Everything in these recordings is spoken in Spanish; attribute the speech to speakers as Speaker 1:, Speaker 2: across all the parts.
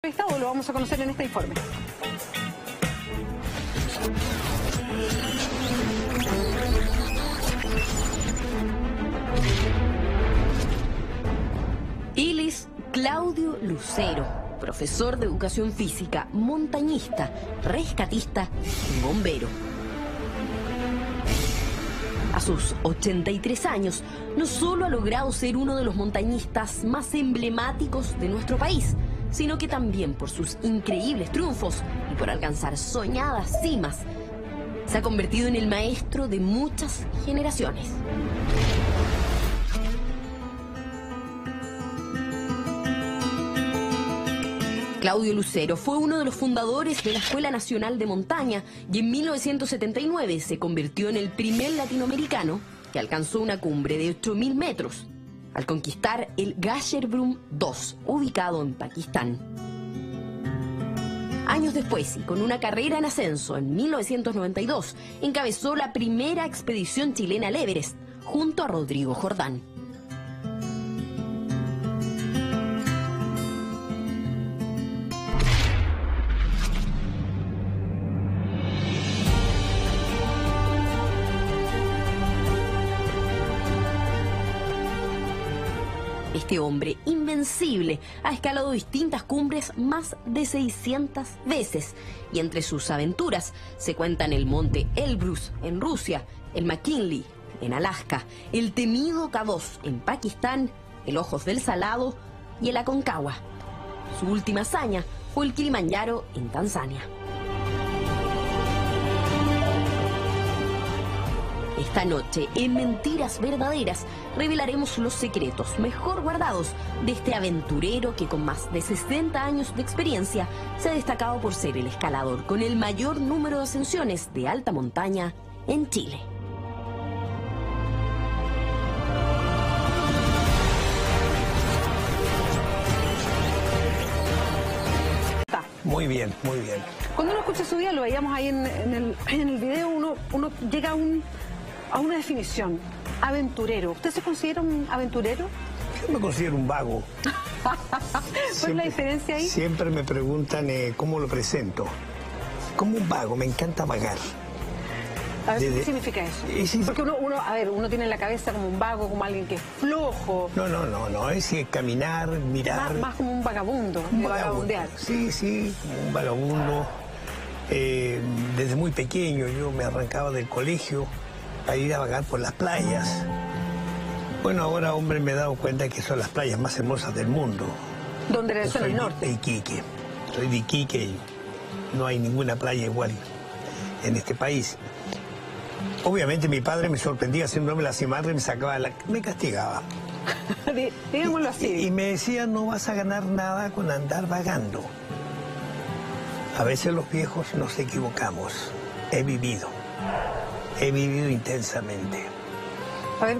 Speaker 1: Lo vamos a conocer en este informe.
Speaker 2: Él es Claudio Lucero, profesor de educación física, montañista, rescatista y bombero. A sus 83 años, no solo ha logrado ser uno de los montañistas más emblemáticos de nuestro país, sino que también por sus increíbles triunfos y por alcanzar soñadas cimas, se ha convertido en el maestro de muchas generaciones. Claudio Lucero fue uno de los fundadores de la Escuela Nacional de Montaña y en 1979 se convirtió en el primer latinoamericano que alcanzó una cumbre de 8.000 metros, al conquistar el Gasherbrum II, ubicado en Pakistán. Años después, y con una carrera en ascenso, en 1992, encabezó la primera expedición chilena al Everest, junto a Rodrigo Jordán. Este hombre invencible ha escalado distintas cumbres más de 600 veces y entre sus aventuras se cuentan el monte Elbrus en Rusia, el McKinley en Alaska, el temido K2 en Pakistán, el Ojos del Salado y el Aconcagua. Su última hazaña fue el Kilimanjaro en Tanzania. Esta noche, en Mentiras Verdaderas, revelaremos los secretos mejor guardados de este aventurero que con más de 60 años de experiencia se ha destacado por ser el escalador con el mayor número de ascensiones de alta montaña en Chile.
Speaker 3: Muy bien, muy bien.
Speaker 1: Cuando uno escucha su vida, lo veíamos ahí en el video, uno llega a una definición: aventurero. ¿Usted se considera un aventurero?
Speaker 3: Yo me considero un vago.
Speaker 1: ¿Cuál es la diferencia ahí?
Speaker 3: Siempre me preguntan cómo lo presento. Como un vago, me encanta vagar.
Speaker 1: A ver, ¿qué significa eso? Porque uno tiene en la cabeza como un vago, como alguien que es flojo.
Speaker 3: No, es caminar, mirar.
Speaker 1: Más como un vagabundo, vagabundear.
Speaker 3: Sí, como un vagabundo. Desde muy pequeño yo me arrancaba del colegio a ir a vagar por las playas. Bueno, ahora, hombre, me he dado cuenta que son las playas más hermosas del mundo.
Speaker 1: ¿Dónde eres? En el norte.
Speaker 3: De Iquique. Soy de Iquique y no hay ninguna playa igual en este país. Obviamente mi padre me sorprendía haciéndome la cimarra y me castigaba.
Speaker 1: Digámoslo así.
Speaker 3: Y me decía, no vas a ganar nada con andar vagando. A veces los viejos nos equivocamos. He vivido intensamente.
Speaker 1: A ver,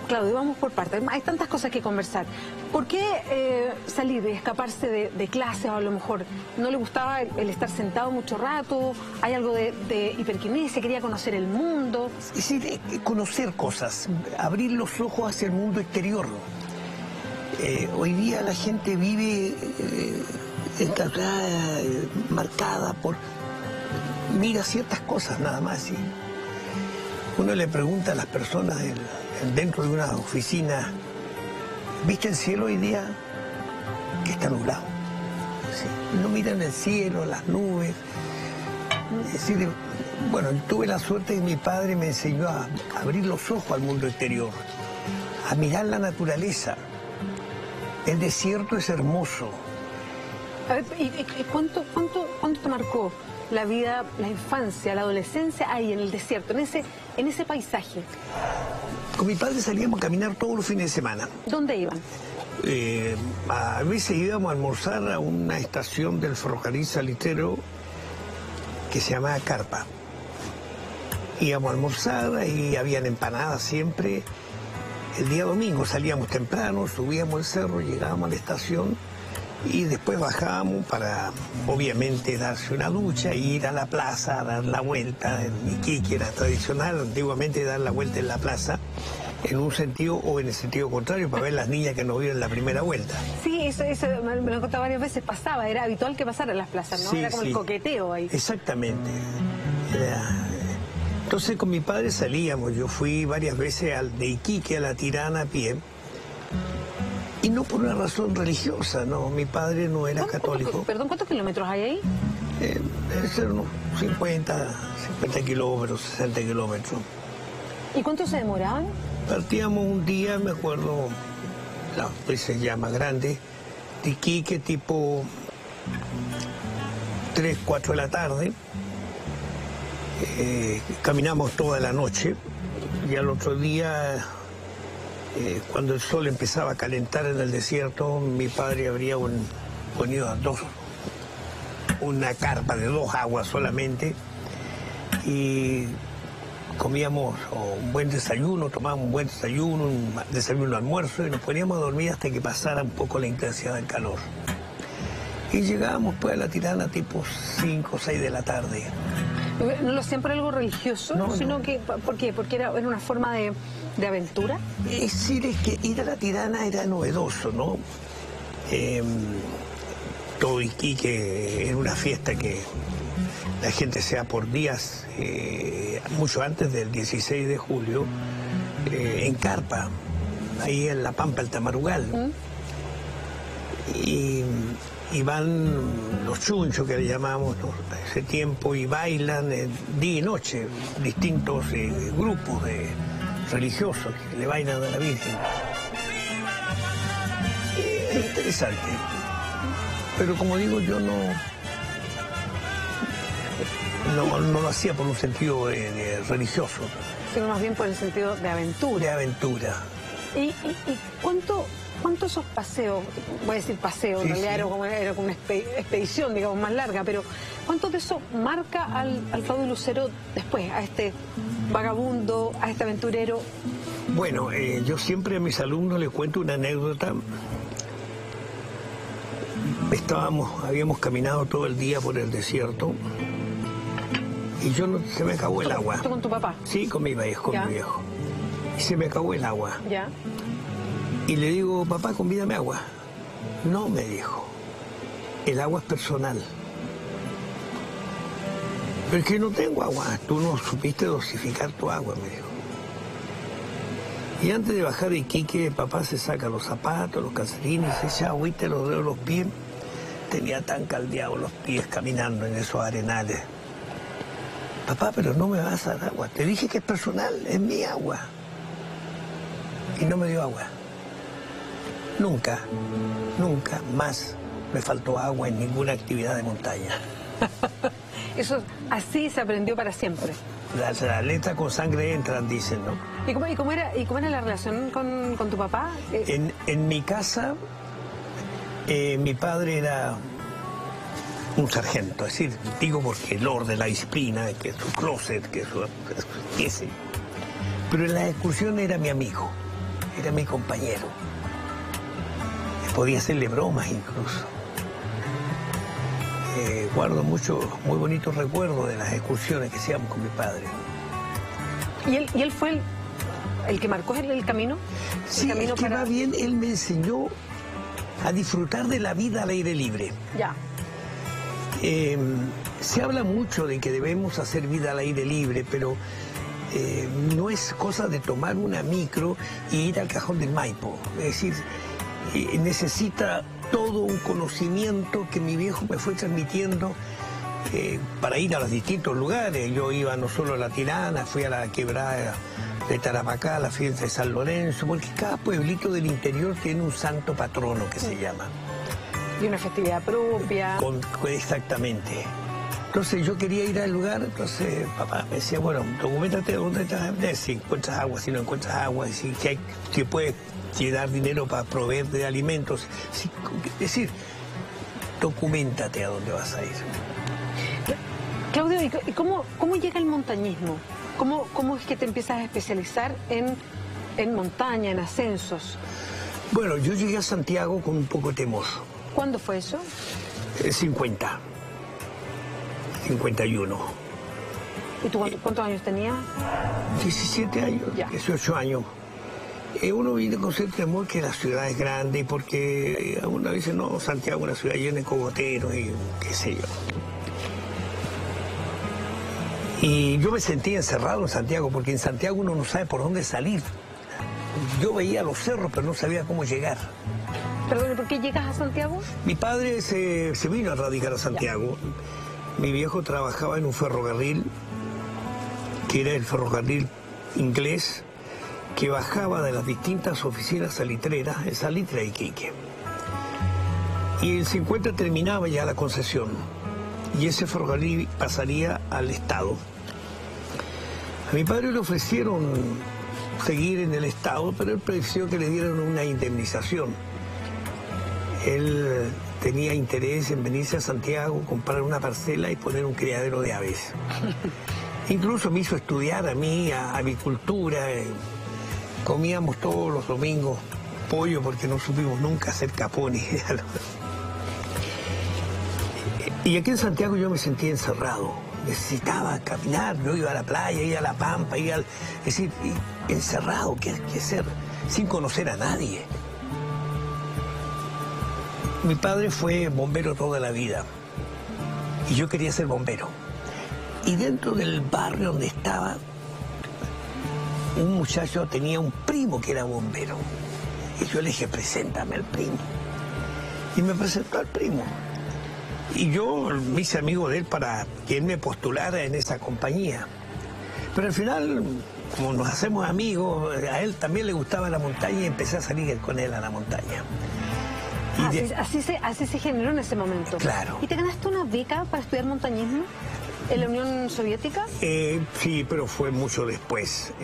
Speaker 1: Claudio, vamos por partes. Hay tantas cosas que conversar. ¿Por qué salir y escaparse de clases? O a lo mejor no le gustaba el estar sentado mucho rato. Hay algo de hiperquinesia, quería conocer el mundo.
Speaker 3: Es decir, conocer cosas, abrir los ojos hacia el mundo exterior. Hoy día la gente vive encargada, marcada por... Mira ciertas cosas nada más. Uno le pregunta a las personas dentro de una oficina, ¿viste el cielo hoy día? Que está nublado. Sí. No miran el cielo, las nubes. Es decir, bueno, tuve la suerte de que mi padre me enseñó a abrir los ojos al mundo exterior, a mirar la naturaleza. El desierto es hermoso.
Speaker 1: A ver, ¿y cuánto te marcó la vida, la infancia, la adolescencia ahí en el desierto, en ese paisaje?
Speaker 3: Con mi padre salíamos a caminar todos los fines de semana.
Speaker 1: ¿Dónde iban?
Speaker 3: A veces íbamos a almorzar a una estación del ferrocarril salitero que se llamaba Carpa. Íbamos a almorzar y habían empanadas siempre. El día domingo salíamos temprano, subíamos el cerro, llegábamos a la estación y después bajábamos para, obviamente, darse una ducha, ir a la plaza, dar la vuelta. En Iquique era tradicional antiguamente dar la vuelta en la plaza en un sentido o en el sentido contrario, para ver las niñas que nos vieron la primera vuelta.
Speaker 1: Sí, eso me lo he contado varias veces, pasaba, era habitual que pasara en las plazas, ¿no?
Speaker 3: Sí,
Speaker 1: Era como el coqueteo ahí.
Speaker 3: Exactamente. Entonces con mi padre salíamos, yo fui varias veces de Iquique a La Tirana a pie, y no por una razón religiosa, no, mi padre no era católico.
Speaker 1: Perdón, ¿cuántos kilómetros hay ahí?
Speaker 3: Debe ser unos 50 kilómetros, 60 kilómetros.
Speaker 1: ¿Y cuánto se demoraban?
Speaker 3: Partíamos un día, me acuerdo, la veces ya más grande, de Iquique tipo 3, 4 de la tarde. Caminamos toda la noche y al otro día, cuando el sol empezaba a calentar en el desierto, mi padre habría ponido una carpa de 2 aguas solamente y comíamos un buen desayuno, tomábamos un buen desayuno, un desayuno almuerzo y nos poníamos a dormir hasta que pasara un poco la intensidad del calor. Y llegábamos pues a La Tirana tipo 5 o 6 de la tarde.
Speaker 1: ¿No lo hacían por algo religioso?
Speaker 3: No,
Speaker 1: sino
Speaker 3: no.
Speaker 1: que, ¿por qué? ¿Porque era una forma de aventura?
Speaker 3: Es decir, es que ir a La Tirana era novedoso, ¿no? Todo Iquique era una fiesta que la gente se da por días, mucho antes del 16 de julio, en carpa, ahí en La Pampa, el Tamarugal. Y van los chunchos, que le llamamos a ese tiempo, y bailan día y noche, distintos grupos religiosos que le bailan a la Virgen. Es interesante. Pero como digo, yo no lo hacía por un sentido religioso.
Speaker 1: Sino más bien por el sentido de aventura.
Speaker 3: De aventura.
Speaker 1: ¿Y cuánto esos paseos, voy a decir paseos,
Speaker 3: Sí,
Speaker 1: en realidad
Speaker 3: sí.
Speaker 1: era como una expedición, digamos, más larga, pero cuánto de eso marca al Claudio Lucero después, a este vagabundo, a este aventurero?
Speaker 3: Bueno, yo siempre a mis alumnos les cuento una anécdota. Habíamos caminado todo el día por el desierto y se me acabó el agua.
Speaker 1: ¿Tú con tu papá?
Speaker 3: Sí, con mi viejo, Y se me acabó el agua.
Speaker 1: Ya.
Speaker 3: Y le digo, papá, convídame agua. No, me dijo, el agua es personal. Pero es que no tengo agua, tú no supiste dosificar tu agua, me dijo. Y antes de bajar de Iquique, papá se saca los zapatos, los calcetines, se echa agüita en los dedos de los pies. Tenía tan caldeados los pies caminando en esos arenales. Papá, pero no me vas a dar agua. Te dije que es personal, es mi agua. Y no me dio agua. Nunca más me faltó agua en ninguna actividad de montaña.
Speaker 1: Eso así se aprendió para siempre.
Speaker 3: Las letras con sangre entran, dicen, ¿no?
Speaker 1: ¿Y cómo era la relación con tu papá?
Speaker 3: En mi casa, mi padre era un sargento, es decir, digo porque el orden, la disciplina, que su closet, que su... ese. Pero en las excursiones era mi amigo, era mi compañero. Podía hacerle bromas incluso. Guardo muy bonitos recuerdos de las excursiones que hacíamos con mi padre.
Speaker 1: ¿Y él fue el que marcó el camino?
Speaker 3: Sí, es que va bien, él me enseñó a disfrutar de la vida al aire libre.
Speaker 1: Ya.
Speaker 3: Se habla mucho de que debemos hacer vida al aire libre, pero no es cosa de tomar una micro y ir al Cajón del Maipo. Es decir, necesita todo un conocimiento que mi viejo me fue transmitiendo para ir a los distintos lugares. Yo iba no solo a La Tirana, fui a la quebrada de Tarapacá, a la fiesta de San Lorenzo, porque cada pueblito del interior tiene un santo patrono que se llama.
Speaker 1: Y una festividad propia.
Speaker 3: Exactamente. Entonces yo quería ir al lugar, entonces papá me decía, bueno, documentate dónde estás, si encuentras agua, si no encuentras agua, si puedes dar dinero para proveer de alimentos. Es decir, documéntate a dónde vas a ir.
Speaker 1: Claudio, ¿y cómo llega el montañismo? ¿Cómo es que te empiezas a especializar en montaña, en ascensos?
Speaker 3: Bueno, yo llegué a Santiago con un poco de temor.
Speaker 1: ¿Cuándo fue eso?
Speaker 3: 51.
Speaker 1: ¿Y tú cuántos años tenías?
Speaker 3: 17 años,
Speaker 1: Ya.
Speaker 3: 18 años. Uno viene con cierto temor que la ciudad es grande, porque uno dice, no, Santiago es una ciudad llena de cogoteros y qué sé yo. Y yo me sentía encerrado en Santiago, porque en Santiago uno no sabe por dónde salir. Yo veía los cerros, pero no sabía cómo llegar.
Speaker 1: Perdón, ¿por qué llegas a Santiago?
Speaker 3: Mi padre se vino a radicar a Santiago. Ya. Mi viejo trabajaba en un ferrocarril, que era el ferrocarril inglés, que bajaba de las distintas oficinas salitreras, en Salitre y Iquique. Y en el 50 terminaba ya la concesión, y ese ferrocarril pasaría al Estado. A mi padre le ofrecieron seguir en el Estado, pero él prefirió que le dieran una indemnización. Él tenía interés en venirse a Santiago, comprar una parcela y poner un criadero de aves. Incluso me hizo estudiar a mí, a avicultura. Comíamos todos los domingos pollo porque no supimos nunca hacer capones. Y aquí en Santiago yo me sentía encerrado. Necesitaba caminar, yo iba a la playa, iba a la pampa, es decir, encerrado, ¿qué hacer? Sin conocer a nadie. Mi padre fue bombero toda la vida y yo quería ser bombero. Y dentro del barrio donde estaba, un muchacho tenía un primo que era bombero. Y yo le dije, preséntame al primo. Y me presentó al primo. Y yo me hice amigo de él para que él me postulara en esa compañía. Pero al final, como nos hacemos amigos, a él también le gustaba la montaña y empecé a salir con él a la montaña.
Speaker 1: Así se generó en ese momento.
Speaker 3: Claro.
Speaker 1: ¿Y te ganaste una beca para estudiar montañismo en la Unión Soviética?
Speaker 3: Sí, pero fue mucho después.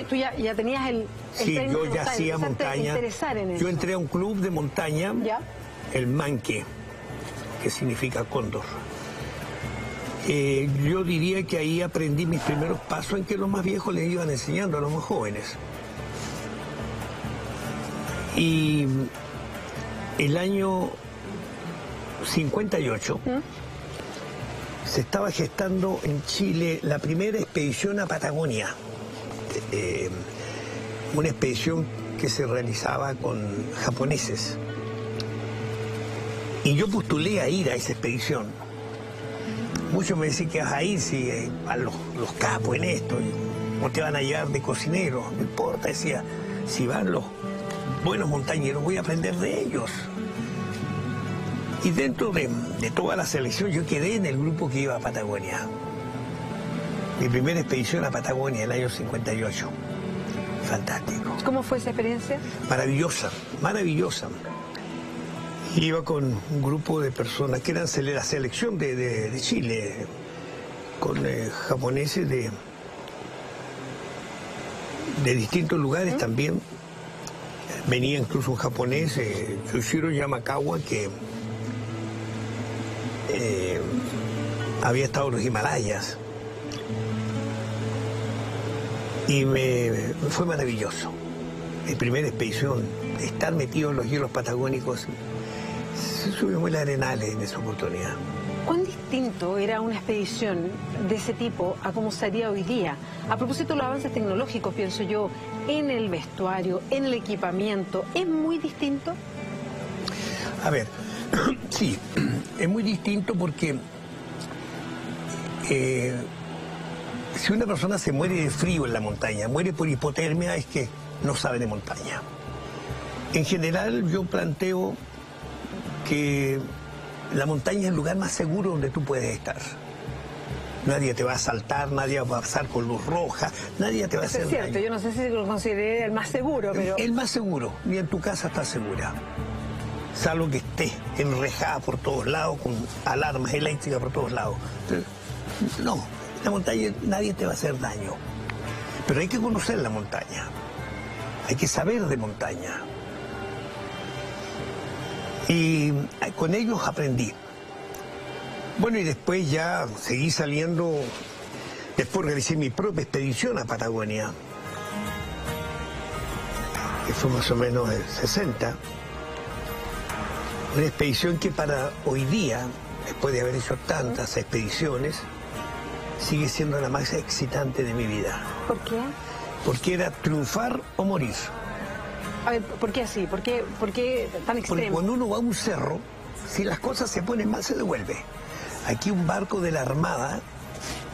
Speaker 1: ¿Tú ya tenías el
Speaker 3: sí, yo ya hacía montaña.
Speaker 1: Yo
Speaker 3: entré a un club de montaña,
Speaker 1: ¿ya?
Speaker 3: El Manque, que significa cóndor. Yo diría que ahí aprendí mis primeros pasos en que los más viejos les iban enseñando a los más jóvenes. Y el año 58 se estaba gestando en Chile la primera expedición a Patagonia. Una expedición que se realizaba con japoneses. Y yo postulé a ir a esa expedición. Muchos me decían que vas a ir si van los capos en esto, o te van a llevar de cocinero. No importa, decía, si van los buenos montañeros voy a aprender de ellos. Y dentro de toda la selección yo quedé en el grupo que iba a Patagonia. Mi primera expedición a Patagonia, el año 58. Fantástico.
Speaker 1: ¿Cómo fue esa experiencia?
Speaker 3: Maravillosa, maravillosa. Iba con un grupo de personas que eran la selección de Chile, con japoneses de distintos lugares también. Venía incluso un japonés, Yoshiro Yamakawa, que había estado en los Himalayas. Y fue maravilloso. Mi primera expedición, estar metido en los hielos patagónicos. Subimos el Arenales en esa oportunidad.
Speaker 1: ¿Cuán distinto era una expedición de ese tipo a cómo sería hoy día? A propósito de los avances tecnológicos, pienso yo, en el vestuario, en el equipamiento, ¿es muy distinto?
Speaker 3: A ver, sí, es muy distinto porque si una persona se muere de frío en la montaña, muere por hipotermia, es que no sabe de montaña. En general, yo planteo que la montaña es el lugar más seguro donde tú puedes estar. Nadie te va a asaltar, nadie va a pasar con luz roja, nadie te va a hacer daño. Es cierto,
Speaker 1: yo no sé si lo consideré el más seguro, pero...
Speaker 3: El más seguro, ni en tu casa estás segura. Salvo que estés enrejada por todos lados, con alarmas eléctricas por todos lados. Pero, no, en la montaña nadie te va a hacer daño. Pero hay que conocer la montaña. Hay que saber de montaña. Y con ellos aprendí. Bueno, y después ya seguí saliendo. Después realicé mi propia expedición a Patagonia, que fue más o menos en 60. Una expedición que para hoy día, después de haber hecho tantas expediciones, sigue siendo la más excitante de mi vida.
Speaker 1: ¿Por qué?
Speaker 3: Porque era triunfar o morir.
Speaker 1: A ver, ¿por qué así? ¿Por qué tan
Speaker 3: Porque
Speaker 1: extremo?
Speaker 3: cuando uno va a un cerro, si las cosas se ponen mal, se devuelve. Aquí un barco de la Armada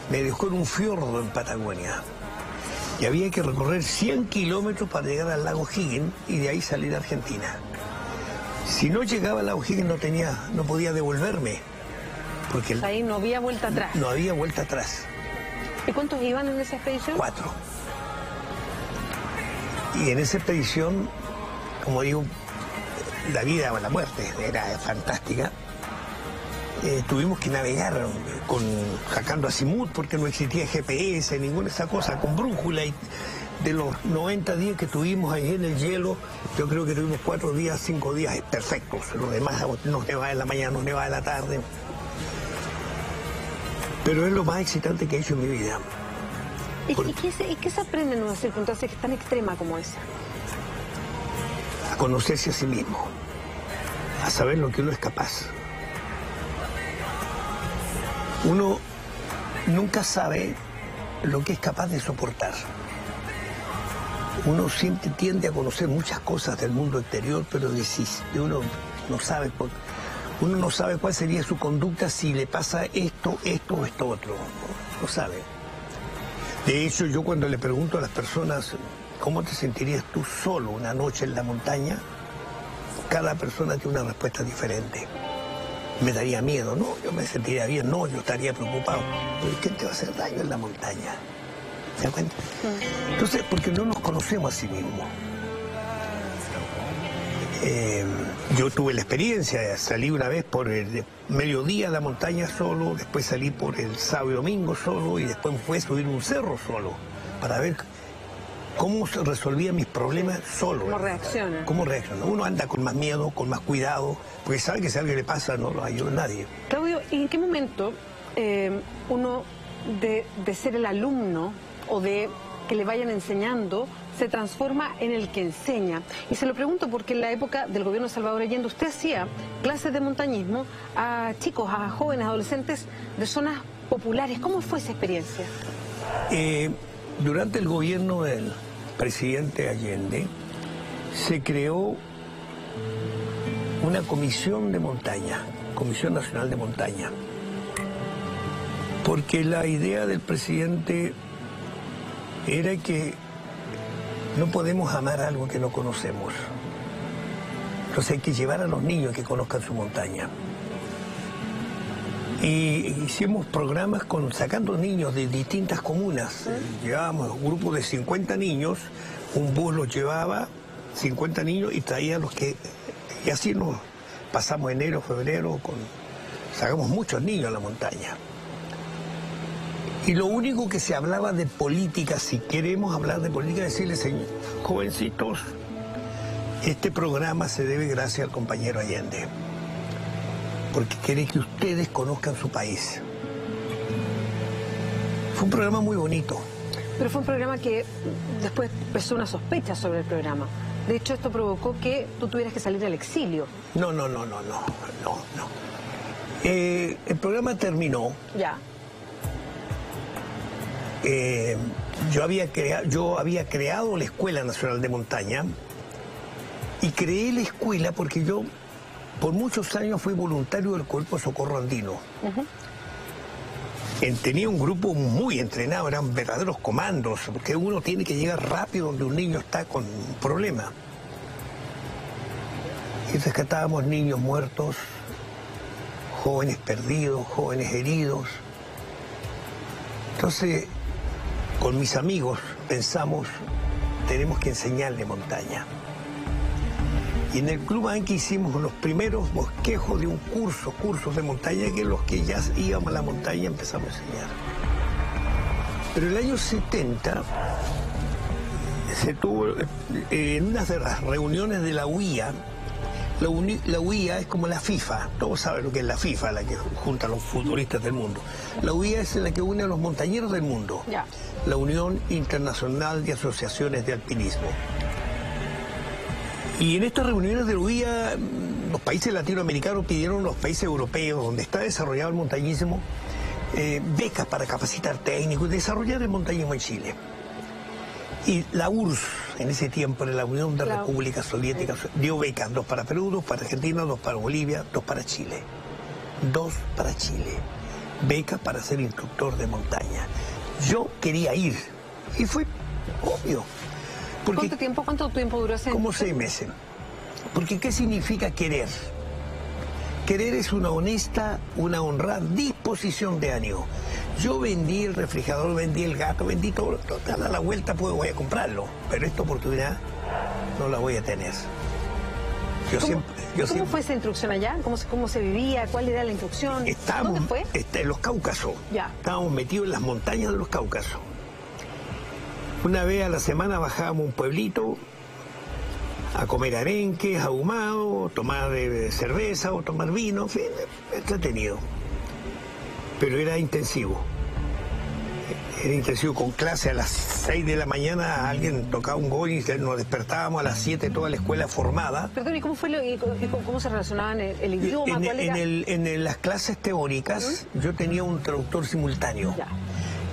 Speaker 3: me dejó en un fiordo en Patagonia. Y había que recorrer 100 kilómetros para llegar al lago Higgins y de ahí salir a Argentina. Si no llegaba al lago Higgins no podía devolverme. Porque
Speaker 1: Ahí no había vuelta atrás.
Speaker 3: no había vuelta atrás.
Speaker 1: ¿Y cuántos iban en esa expedición?
Speaker 3: 4. Y en esa expedición, como digo, la vida o la muerte era fantástica. Tuvimos que navegar sacando azimut porque no existía GPS, ninguna de esas cosas, con brújula. Y de los 90 días que tuvimos ahí en el hielo, yo creo que tuvimos 4 días, 5 días perfectos. Los demás nos nevaba en la mañana, nos nevaba en la tarde. Pero es lo más excitante que he hecho en mi vida.
Speaker 1: ¿Y qué se aprende en una circunstancia tan extrema como esa?
Speaker 3: A conocerse a sí mismo, a saber lo que uno es capaz. Uno nunca sabe lo que es capaz de soportar. Uno siempre tiende a conocer muchas cosas del mundo exterior, pero uno no sabe cuál sería su conducta si le pasa esto o esto otro. No sabe. De hecho, yo cuando le pregunto a las personas cómo te sentirías tú solo una noche en la montaña, cada persona tiene una respuesta diferente. Me daría miedo, no, yo me sentiría bien, no, yo estaría preocupado. Pero ¿quién te va a hacer daño en la montaña? ¿Se da cuenta? Entonces, porque no nos conocemos a sí mismos. Yo tuve la experiencia, salí una vez por el mediodía a la montaña solo, después salí por el sábado y domingo solo y después fue a subir un cerro solo para ver cómo resolvía mis problemas solo.
Speaker 1: ¿Cómo reacciona?
Speaker 3: ¿Cómo reacciona? Uno anda con más miedo, con más cuidado, porque sabe que si a alguien le pasa no lo ayuda a nadie.
Speaker 1: Claudio, ¿y en qué momento uno de ser el alumno o de que le vayan enseñando se transforma en el que enseña? Y se lo pregunto porque en la época del gobierno de Salvador Allende usted hacía clases de montañismo a chicos, a jóvenes, adolescentes de zonas populares. ¿Cómo fue esa experiencia?
Speaker 3: Durante el gobierno del presidente Allende se creó una comisión de montaña, Comisión Nacional de Montaña, porque la idea del presidente era que no podemos amar algo que no conocemos. Entonces hay que llevar a los niños que conozcan su montaña. Y hicimos programas sacando niños de distintas comunas. Llevábamos un grupo de 50 niños, un bus los llevaba, 50 niños, y traía los que... Y así nos pasamos enero, febrero, sacamos muchos niños a la montaña. Y lo único que se hablaba de política, si queremos hablar de política, decirles, jovencitos, este programa se debe gracias al compañero Allende, porque quiere que ustedes conozcan su país. Fue un programa muy bonito.
Speaker 1: Pero fue un programa que después empezó una sospecha sobre el programa. De hecho, esto provocó que tú tuvieras que salir al exilio.
Speaker 3: No. El programa terminó.
Speaker 1: Ya.
Speaker 3: Yo había creado la Escuela Nacional de Montaña y creé la escuela porque yo por muchos años fui voluntario del Cuerpo de Socorro Andino. Tenía un grupo muy entrenado, eran verdaderos comandos, porque uno tiene que llegar rápido donde un niño está con un problema. Y rescatábamos niños muertos, jóvenes perdidos, jóvenes heridos. Entonces, con mis amigos pensamos, tenemos que enseñarle montaña. Y en el Club Anki hicimos los primeros bosquejos de un cursos de montaña, que los que ya íbamos a la montaña empezamos a enseñar. Pero el año 70 se tuvo, en una de las reuniones de la UIA, la UIA es como la FIFA, todos saben lo que es la FIFA, la que junta a los futbolistas del mundo. La UIA es la que une a los montañeros del mundo, la Unión Internacional de Asociaciones de Alpinismo. Y en estas reuniones de la UIA, los países latinoamericanos pidieron a los países europeos, donde está desarrollado el montañismo, becas para capacitar técnicos y desarrollar el montañismo en Chile. Y la URSS, en ese tiempo, era la Unión de
Speaker 1: Claro.
Speaker 3: Repúblicas Soviéticas, dio becas, 2 para Perú, 2 para Argentina, 2 para Bolivia, 2 para Chile. 2 para Chile. Beca para ser instructor de montaña. Yo quería ir, y fue obvio. Porque,
Speaker 1: ¿Cuánto tiempo duró ese?
Speaker 3: como 6 meses. Porque ¿qué significa querer? Querer es una honesta, una honrada disposición de ánimo. Yo vendí el refrigerador, vendí el gato, vendí todo, total, a la vuelta pues voy a comprarlo, pero esta oportunidad no la voy a tener.
Speaker 1: ¿Cómo fue esa instrucción allá? ¿Cómo se vivía? ¿Cuál era la instrucción? ¿Dónde fue?
Speaker 3: En los Cáucasos.
Speaker 1: Ya.
Speaker 3: Estábamos metidos en las montañas de los Cáucasos. Una vez a la semana bajábamos a un pueblito a comer arenques, ahumado, tomar cerveza o tomar vino, en fin, entretenido. Pero era intensivo. Era intensivo, con clase a las 6 de la mañana, alguien tocaba un gol y nos despertábamos a las 7, toda la escuela formada.
Speaker 1: Perdón, ¿y cómo se relacionaban el idioma?
Speaker 3: En las clases teóricas yo tenía un traductor simultáneo.
Speaker 1: Ya.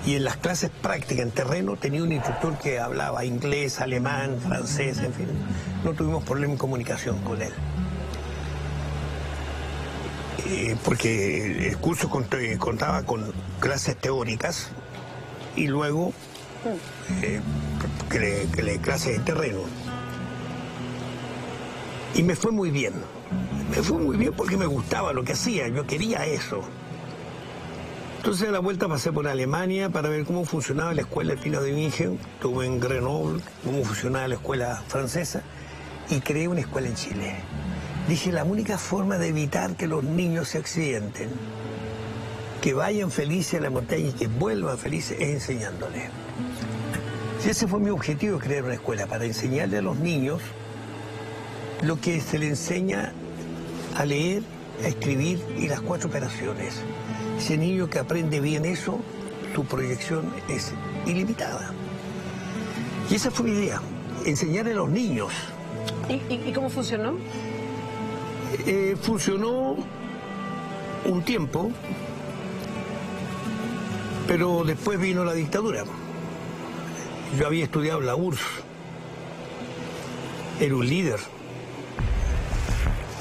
Speaker 3: Y en las clases prácticas, en terreno, tenía un instructor que hablaba inglés, alemán, francés, en fin. No tuvimos problema en comunicación con él. Porque el curso contaba con clases teóricas y luego clases en terreno. Y me fue muy bien. Me fue muy bien porque me gustaba lo que hacía, yo quería eso. Entonces a la vuelta pasé por Alemania para ver cómo funcionaba la escuela de Pino de Bingen, estuve en Grenoble, cómo funcionaba la escuela francesa, y creé una escuela en Chile. Dije, la única forma de evitar que los niños se accidenten, que vayan felices a la montaña y que vuelvan felices, es enseñándoles. Y ese fue mi objetivo, crear una escuela, para enseñarle a los niños lo que se le enseña a leer, a escribir y las 4 operaciones. Ese niño que aprende bien eso, su proyección es ilimitada. Y esa fue mi idea, enseñarle a los niños.
Speaker 1: ¿Y cómo funcionó?
Speaker 3: Funcionó un tiempo, pero después vino la dictadura. Yo había estudiado en la URSS, era un líder.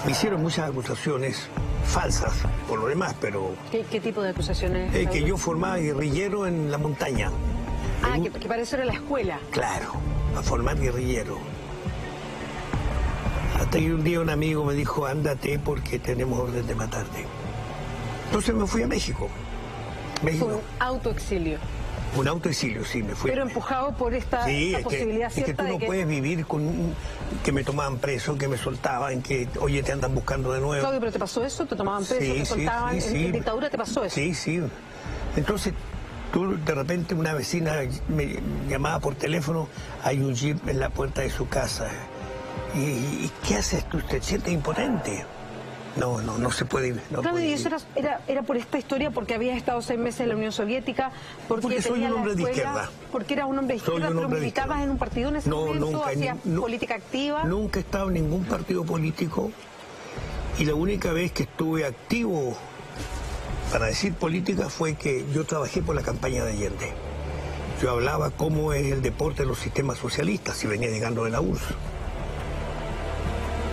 Speaker 3: Me hicieron muchas acusaciones falsas, por lo demás, pero...
Speaker 1: ¿Qué tipo de acusaciones?
Speaker 3: Que yo formaba guerrillero en la montaña.
Speaker 1: Que para eso era la escuela.
Speaker 3: Claro, a formar guerrillero. Hasta que un día un amigo me dijo, ándate porque tenemos orden de matarte. Entonces me fui a México.
Speaker 1: Fue un autoexilio.
Speaker 3: Un autoexilio, sí, me fui.
Speaker 1: Pero empujado por esta posibilidad cierta
Speaker 3: es que tú no puedes vivir con que me tomaban preso, que me soltaban, que, oye, te andan buscando de nuevo.
Speaker 1: Claudio, ¿pero te pasó eso? ¿Te tomaban preso? ¿Te soltaban? ¿En dictadura te pasó eso?
Speaker 3: Sí, sí. Entonces, tú, de repente, una vecina me llamaba por teléfono, hay un jeep en la puerta de su casa. ¿Y qué haces tú? ¿Te sientes impotente? No se puede ir.
Speaker 1: Claro, y eso era por esta historia, porque habías estado 6 meses en la Unión Soviética, porque
Speaker 3: soy un hombre de izquierda.
Speaker 1: Porque eras un hombre de izquierda, pero militabas en un partido en ese momento,
Speaker 3: nunca,
Speaker 1: hacías política activa.
Speaker 3: Nunca he estado en ningún partido político, y la única vez que estuve activo para decir política fue que yo trabajé por la campaña de Allende. Yo hablaba cómo es el deporte de los sistemas socialistas, y venía llegando de la URSS.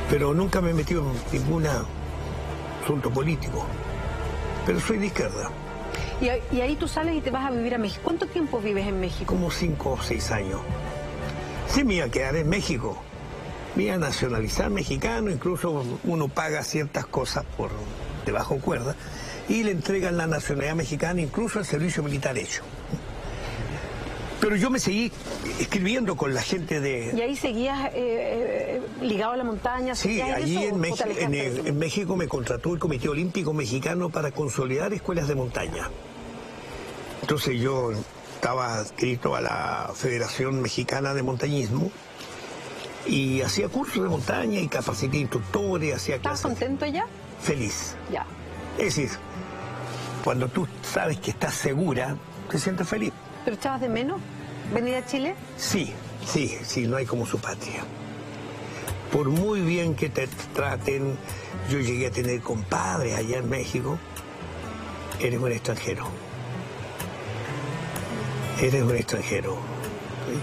Speaker 3: Pero nunca me he metido en ningún asunto político. Pero soy de izquierda.
Speaker 1: Y ahí tú sales y te vas a vivir a México. ¿Cuánto tiempo vives en México?
Speaker 3: Como 5 o 6 años. Sí, me iba a quedar en México. Me iba a nacionalizar mexicano, incluso uno paga ciertas cosas por debajo cuerda, y le entregan la nacionalidad mexicana, incluso el servicio militar hecho. Pero yo me seguí escribiendo con la gente de...
Speaker 1: ¿Y ahí seguías ligado a la montaña?
Speaker 3: Sí, allí en México me contrató el Comité Olímpico Mexicano para consolidar escuelas de montaña. Entonces yo estaba adscrito a la Federación Mexicana de Montañismo y hacía cursos de montaña y capacité instructores, hacía clases.
Speaker 1: ¿Estás contento ya?
Speaker 3: Feliz.
Speaker 1: Ya.
Speaker 3: Es decir, cuando tú sabes que estás segura, te sientes feliz.
Speaker 1: ¿Pero echabas de menos venir a Chile?
Speaker 3: Sí, no hay como su patria. Por muy bien que te traten, yo llegué a tener compadres allá en México, eres un extranjero. Eres un extranjero.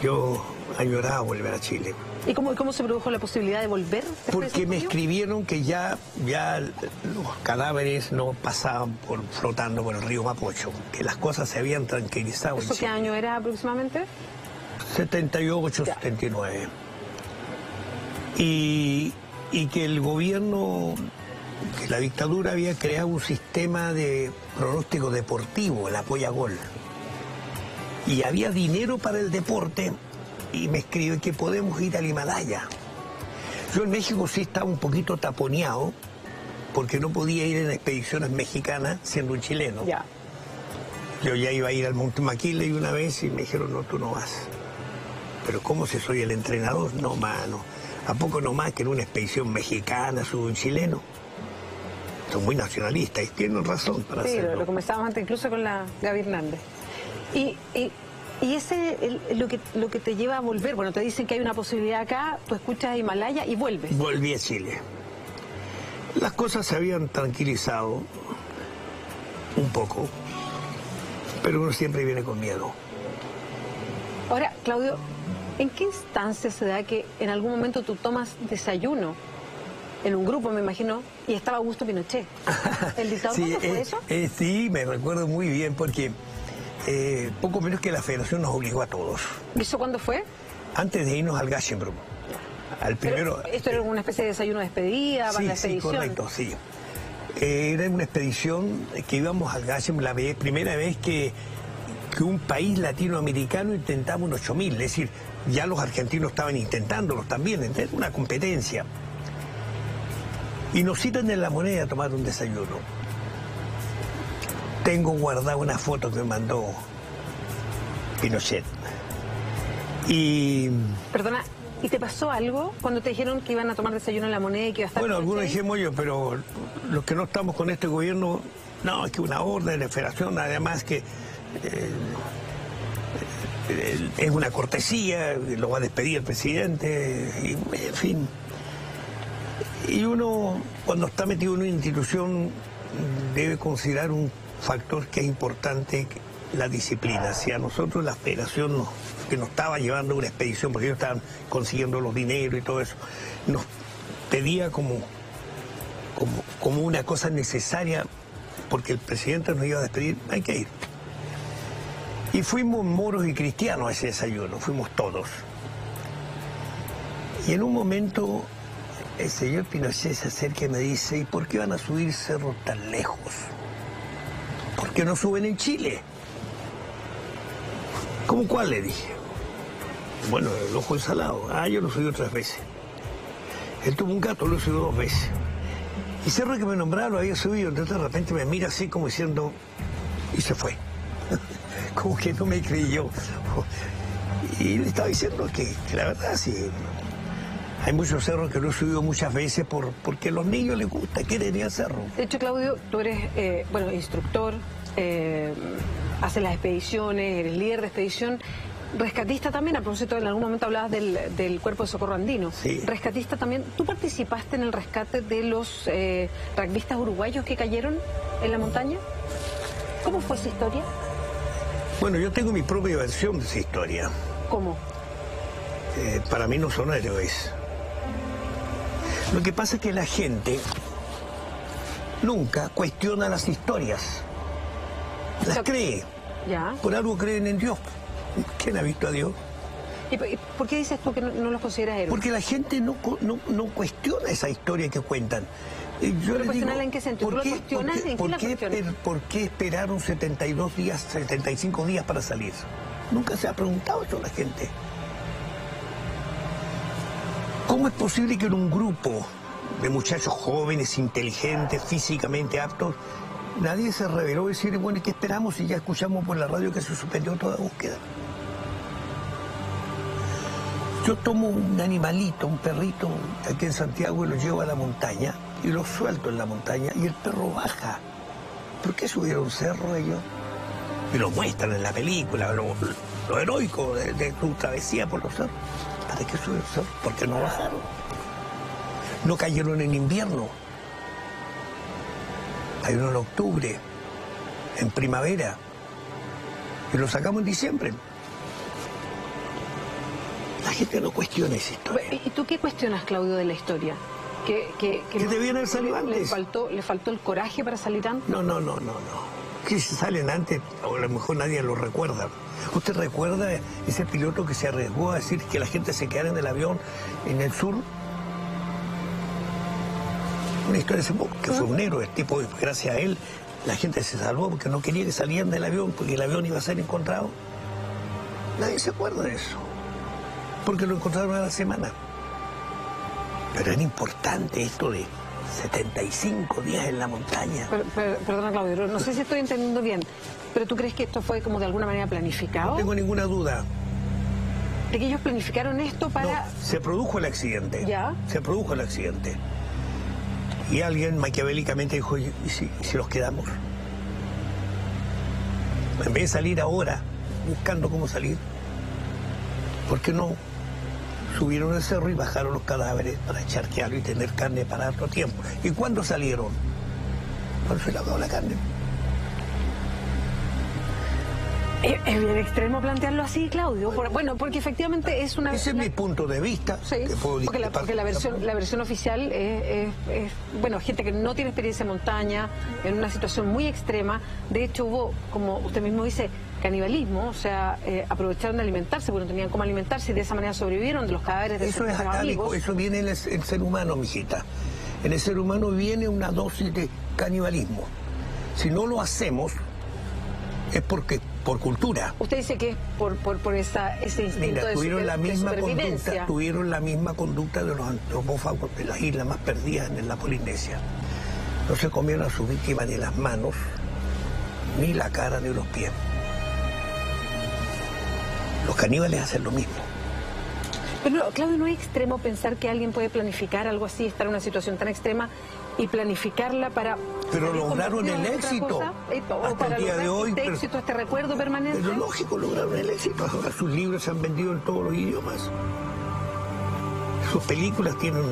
Speaker 3: Yo añoraba volver a Chile.
Speaker 1: ¿Y cómo se produjo la posibilidad de volver?
Speaker 3: Porque me escribieron que ya los cadáveres no pasaban flotando por el río Mapocho, que las cosas se habían tranquilizado.
Speaker 1: ¿Eso qué año era aproximadamente?
Speaker 3: 78, ya. 79. Y que el gobierno, que la dictadura había creado un sistema de pronóstico deportivo, el apoya-gol. Y había dinero para el deporte, y me escribe que podemos ir al Himalaya. Yo en México sí estaba un poquito taponeado, porque no podía ir en expediciones mexicanas siendo un chileno.
Speaker 1: Ya.
Speaker 3: Yo ya iba a ir al Monte McKinley una vez y me dijeron, no, tú no vas. Pero ¿cómo si soy el entrenador? No, mano. ¿A poco no más que en una expedición mexicana soy un chileno? Son muy nacionalistas y tienen razón para hacerlo.
Speaker 1: Sí, lo conversábamos antes incluso con la Gaby Hernández. Y ese lo que te lleva a volver, bueno, te dicen que hay una posibilidad acá, tú escuchas Himalaya y vuelves.
Speaker 3: Volví a Chile. Las cosas se habían tranquilizado un poco, pero uno siempre viene con miedo.
Speaker 1: Ahora, Claudio, ¿en qué instancia se da que en algún momento tú tomas desayuno en un grupo, me imagino, y estaba Augusto Pinochet? ¿El dictador
Speaker 3: sí,
Speaker 1: cuándo fue eso?
Speaker 3: Sí, me recuerdo muy bien porque poco menos que la federación nos obligó a todos.
Speaker 1: ¿Y eso cuándo fue?
Speaker 3: Antes de irnos al Gashenbrück. Al primero.
Speaker 1: Pero ¿esto era una especie de desayuno de despedida para la expedición?
Speaker 3: Sí, correcto, sí. Era una expedición que íbamos al Gashenbrück la primera vez que un país latinoamericano intentaba un 8000, es decir, ya los argentinos estaban intentándolos también, era una competencia. Y nos citan en La Moneda a tomar un desayuno. Tengo guardada una foto que me mandó Pinochet. Y...
Speaker 1: Perdona, ¿y te pasó algo cuando te dijeron que iban a tomar desayuno en La Moneda y que iba a estar...
Speaker 3: Bueno, algunos dijimos yo, pero los que no estamos con este gobierno, no, es que una orden de federación, además que es una cortesía, lo va a despedir el presidente, y, en fin. Y uno, cuando está metido en una institución, debe considerar un factor que es importante, la disciplina. Si a nosotros la federación que nos estaba llevando una expedición, porque ellos estaban consiguiendo los dineros y todo eso, nos pedía como una cosa necesaria, porque el presidente nos iba a despedir, hay que ir. Y fuimos moros y cristianos a ese desayuno, fuimos todos. Y en un momento el señor Pinochet se acerca y me dice, ¿y por qué van a subir cerros tan lejos? ¿Por qué no suben en Chile? ¿Cómo cuál? Le dije. Bueno, el Ojo del Salado. Ah, yo lo subí otras veces. El Tupungato lo subió 2 veces. Y cerro que me nombraba lo había subido, entonces de repente me mira así como diciendo, y se fue. Como que no me creyó. Y le estaba diciendo que la verdad sí, hay muchos cerros que no he subido muchas veces porque a los niños les gusta, quieren ir al cerro.
Speaker 1: De hecho, Claudio, tú eres instructor, haces las expediciones, eres líder de expedición, rescatista también, a propósito, en algún momento hablabas del Cuerpo de Socorro Andino.
Speaker 3: Sí.
Speaker 1: Rescatista también. ¿Tú participaste en el rescate de los rugbyistas uruguayos que cayeron en la montaña? ¿Cómo fue esa historia?
Speaker 3: Bueno, yo tengo mi propia versión de esa historia.
Speaker 1: ¿Cómo?
Speaker 3: Para mí no son héroes. Lo que pasa es que la gente nunca cuestiona las historias. Las cree.
Speaker 1: Ya.
Speaker 3: Por algo creen en Dios. ¿Quién ha visto a Dios?
Speaker 1: ¿Y por qué dices tú que no los consideras héroes?
Speaker 3: Porque la gente no cuestiona esa historia que cuentan. Yo les digo,
Speaker 1: ¿en qué sentido? ¿Tú lo cuestionas? ¿En qué la cuestionas?
Speaker 3: ¿Por qué esperaron 72 días, 75 días para salir? Nunca se ha preguntado eso a la gente. ¿Cómo es posible que en un grupo de muchachos jóvenes, inteligentes, físicamente aptos, nadie se reveló a decir, bueno, ¿qué esperamos si ya escuchamos por la radio que se suspendió toda búsqueda? Yo tomo un animalito, un perrito, aquí en Santiago, y lo llevo a la montaña, y lo suelto en la montaña, y el perro baja. ¿Por qué subieron cerro ellos? Y lo muestran en la película, lo heroico de su travesía por los cerros. ¿Para qué subieron cerro? Porque no bajaron. No cayeron en invierno. Cayeron en octubre, en primavera, y lo sacamos en diciembre. La gente no cuestiona esa historia.
Speaker 1: ¿Y tú qué cuestionas, Claudio, de la historia? ¿Que
Speaker 3: debían haber salido antes.
Speaker 1: ¿Le faltó el coraje para salir antes?
Speaker 3: No. Que si salen antes, o a lo mejor nadie lo recuerda. ¿Usted recuerda ese piloto que se arriesgó a decir que la gente se quedara en el avión en el sur? Una historia que fue un héroe, tipo, gracias a él la gente se salvó porque no quería que salieran del avión porque el avión iba a ser encontrado. Nadie se acuerda de eso, porque lo encontraron a la semana. Pero era importante esto de 75 días en la montaña.
Speaker 1: Perdona, Claudio, no sé si estoy entendiendo bien, pero ¿tú crees que esto fue como de alguna manera planificado?
Speaker 3: No tengo ninguna duda.
Speaker 1: ¿De que ellos planificaron esto para...?
Speaker 3: No, se produjo el accidente.
Speaker 1: ¿Ya?
Speaker 3: Se produjo el accidente. Y alguien maquiavélicamente dijo, ¿y si los quedamos? En vez de salir ahora, buscando cómo salir, ¿por qué no subieron el cerro y bajaron los cadáveres para charquearlo y tener carne para otro tiempo? ¿Y cuándo salieron? Cuando se le acabó la carne.
Speaker 1: Es bien extremo plantearlo así, Claudio. Bueno, porque efectivamente es una...
Speaker 3: Ese es mi punto de vista.
Speaker 1: Sí,
Speaker 3: que puedo
Speaker 1: porque la versión oficial es, bueno, gente que no tiene experiencia en montaña, en una situación muy extrema. De hecho hubo, como usted mismo dice, canibalismo, o sea, aprovecharon de alimentarse porque no tenían cómo alimentarse y de esa manera sobrevivieron de los cadáveres de
Speaker 3: eso es atávico, eso viene en el ser humano, mijita. En el ser humano viene una dosis de canibalismo. Si no lo hacemos, es porque por cultura.
Speaker 1: Usted dice que es por ese instinto de supervivencia.
Speaker 3: Tuvieron la misma conducta de los antropófagos de las islas más perdidas en la Polinesia. No se comieron a sus víctimas ni las manos, ni la cara, ni los pies. Los caníbales hacen lo mismo.
Speaker 1: Pero, Claudio, ¿no es extremo pensar que alguien puede planificar algo así, estar en una situación tan extrema y planificarla para...
Speaker 3: Pero lograron el éxito.
Speaker 1: Hasta el día de hoy. Este éxito, este recuerdo permanente.
Speaker 3: Pero lógico, lograron el éxito. Ahora sus libros se han vendido en todos los idiomas. Sus películas tienen...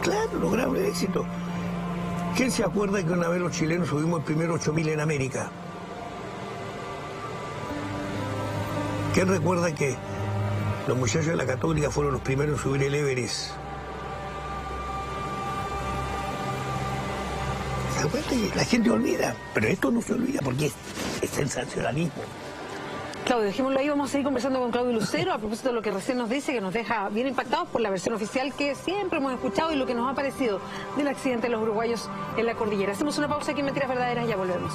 Speaker 3: Claro, lograron el éxito. ¿Quién se acuerda que una vez los chilenos subimos el primer 8000 en América? ¿Quién recuerda que los muchachos de la Católica fueron los primeros en subir el Everest? La gente olvida, pero esto no se olvida porque es sensacionalismo.
Speaker 1: Claudio, dejémoslo ahí, vamos a seguir conversando con Claudio Lucero a propósito de lo que recién nos dice, que nos deja bien impactados por la versión oficial que siempre hemos escuchado y lo que nos ha parecido del accidente de los uruguayos en la cordillera. Hacemos una pausa aquí en Mentiras Verdaderas y ya volvemos.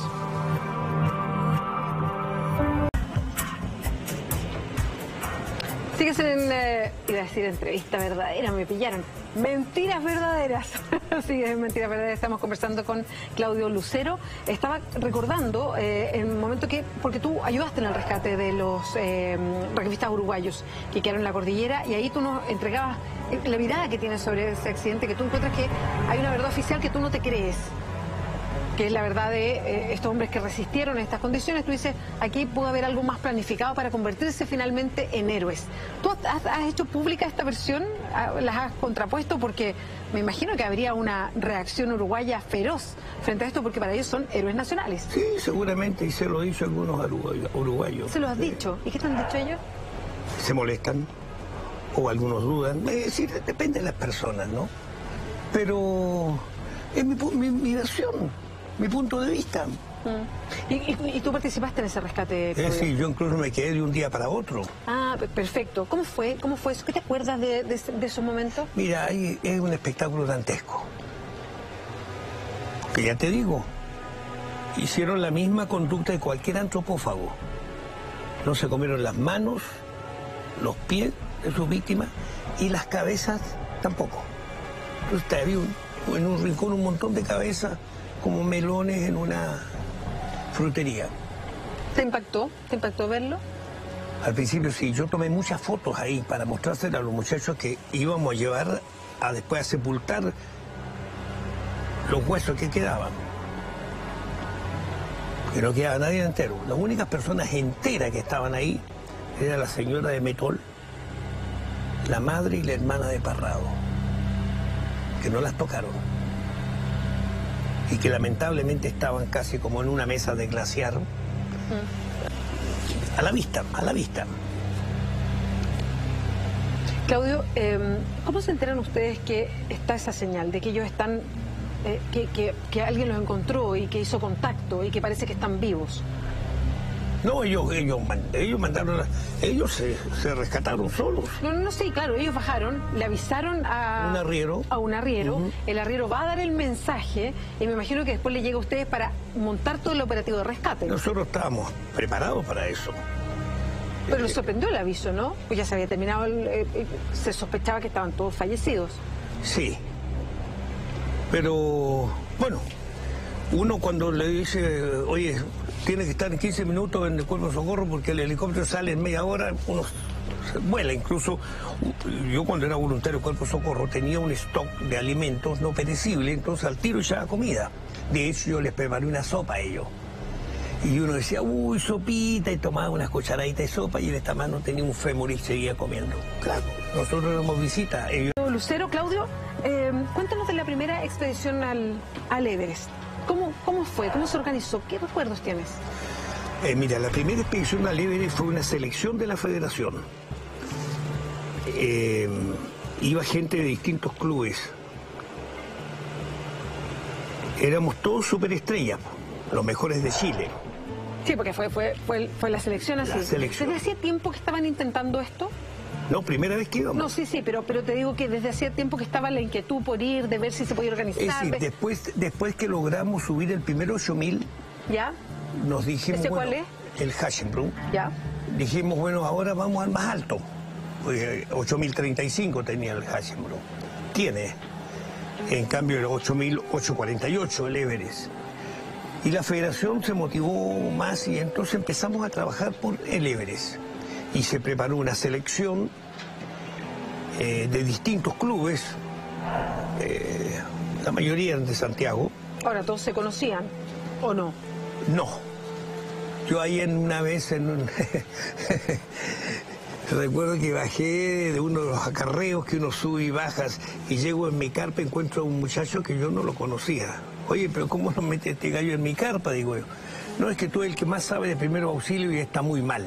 Speaker 1: Sigues en, iba a decir entrevista verdadera, me pillaron. Mentiras Verdaderas. Sigues en Mentiras Verdaderas, estamos conversando con Claudio Lucero. Estaba recordando el momento que, porque tú ayudaste en el rescate de los requifistas uruguayos que quedaron en la cordillera y ahí tú nos entregabas la mirada que tienes sobre ese accidente, que tú encuentras que hay una verdad oficial que tú no te crees, que es la verdad de estos hombres que resistieron estas condiciones. Tú dices, aquí pudo haber algo más planificado para convertirse finalmente en héroes. ¿Tú has hecho pública esta versión? ¿Las has contrapuesto? Porque me imagino que habría una reacción uruguaya feroz frente a esto, porque para ellos son héroes nacionales.
Speaker 3: Sí, seguramente, y se lo hizo algunos uruguayos.
Speaker 1: ¿Se lo has dicho? ¿Y qué te han dicho ellos?
Speaker 3: Se molestan, o algunos dudan. Es decir, depende de las personas, ¿no? Pero es mi versión. Mi punto de vista.
Speaker 1: ¿Y tú participaste en ese rescate?
Speaker 3: Sí, yo incluso me quedé de un día para otro.
Speaker 1: Ah, perfecto. ¿Cómo fue eso? ¿Qué te acuerdas de esos momentos?
Speaker 3: Mira, es un espectáculo dantesco. Que ya te digo, hicieron la misma conducta de cualquier antropófago. No se comieron las manos, los pies de sus víctimas y las cabezas tampoco. Entonces había en un rincón un montón de cabezas como melones en una frutería.
Speaker 1: ¿Te impactó? ¿Te impactó verlo?
Speaker 3: Al principio sí, yo tomé muchas fotos ahí para mostrárselo a los muchachos que íbamos a llevar después a sepultar los huesos que quedaban. Que no quedaba nadie entero. Las únicas personas enteras que estaban ahí era la señora de Metol, la madre y la hermana de Parrado, que no las tocaron. Y que lamentablemente estaban casi como en una mesa de glaciar. A la vista, a la vista.
Speaker 1: Claudio, ¿cómo se enteran ustedes que está esa señal, de que ellos están, que alguien los encontró y que hizo contacto y que parece que están vivos?
Speaker 3: No, ellos mandaron, ellos se rescataron solos.
Speaker 1: No, sí, claro, ellos bajaron, le avisaron a un arriero. El arriero va a dar el mensaje y me imagino que después le llega a ustedes para montar todo el operativo de rescate.
Speaker 3: Nosotros estábamos preparados para eso.
Speaker 1: Pero les sorprendió el aviso, ¿no? Pues ya se había terminado, se sospechaba que estaban todos fallecidos.
Speaker 3: Sí, pero bueno, uno cuando le dice, oye, tiene que estar en 15 minutos en el cuerpo de socorro porque el helicóptero sale en media hora, uno se vuela. Incluso yo cuando era voluntario del cuerpo de socorro tenía un stock de alimentos no perecibles, entonces al tiro echaba comida. De hecho yo les preparé una sopa a ellos. Y uno decía, uy, sopita, y tomaba unas cucharaditas de sopa y en esta mano tenía un fémur y seguía comiendo. Claro, nosotros éramos visita.
Speaker 1: Lucero, Claudio, cuéntanos de la primera expedición al Everest. ¿Cómo fue? ¿Cómo se organizó? ¿Qué recuerdos tienes?
Speaker 3: Mira, la primera expedición al Everest fue una selección de la federación. Iba gente de distintos clubes. Éramos todos superestrellas, los mejores de Chile.
Speaker 1: Sí, porque fue la selección así.
Speaker 3: La selección.
Speaker 1: ¿Desde hacía tiempo que estaban intentando esto?
Speaker 3: No, primera vez que íbamos.
Speaker 1: No, sí, pero te digo que desde hacía tiempo que estaba la inquietud por ir, de ver si se podía organizar.
Speaker 3: Es decir, después que logramos subir el primer 8000,
Speaker 1: ¿ya?
Speaker 3: Nos dijimos,
Speaker 1: ¿Ese cuál
Speaker 3: bueno,
Speaker 1: es?
Speaker 3: El Haschenbrunn.
Speaker 1: ¿Ya?
Speaker 3: Dijimos, bueno, ahora vamos al más alto. 8035 tenía el Haschenbrunn. Tiene, en cambio, el 8848, el Everest. Y la federación se motivó más y entonces empezamos a trabajar por el Everest. Y se preparó una selección de distintos clubes, la mayoría eran de Santiago.
Speaker 1: Ahora, ¿todos se conocían o no?
Speaker 3: No. Yo ahí una vez recuerdo que bajé de uno de los acarreos que uno sube y bajas y llego en mi carpa y encuentro a un muchacho que yo no lo conocía. Oye, pero ¿cómo nos mete este gallo en mi carpa? Digo yo. No, es que tú eres el que más sabe de primeros auxilios y está muy mal.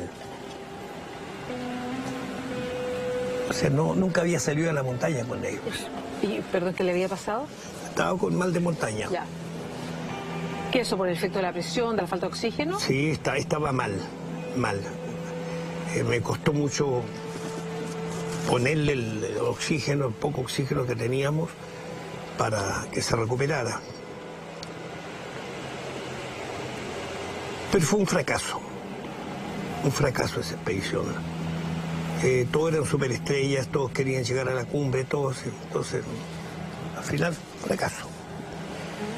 Speaker 3: O sea, nunca había salido a la montaña con ellos.
Speaker 1: ¿Y, perdón, qué le había pasado?
Speaker 3: Estaba con mal de montaña.
Speaker 1: Ya. ¿Qué eso, por el efecto de la presión, de la falta de oxígeno?
Speaker 3: Sí, estaba mal. Me costó mucho ponerle el oxígeno, el poco oxígeno que teníamos, para que se recuperara. Pero fue un fracaso esa expedición. Todos eran superestrellas, todos querían llegar a la cumbre, entonces, al final, fracaso.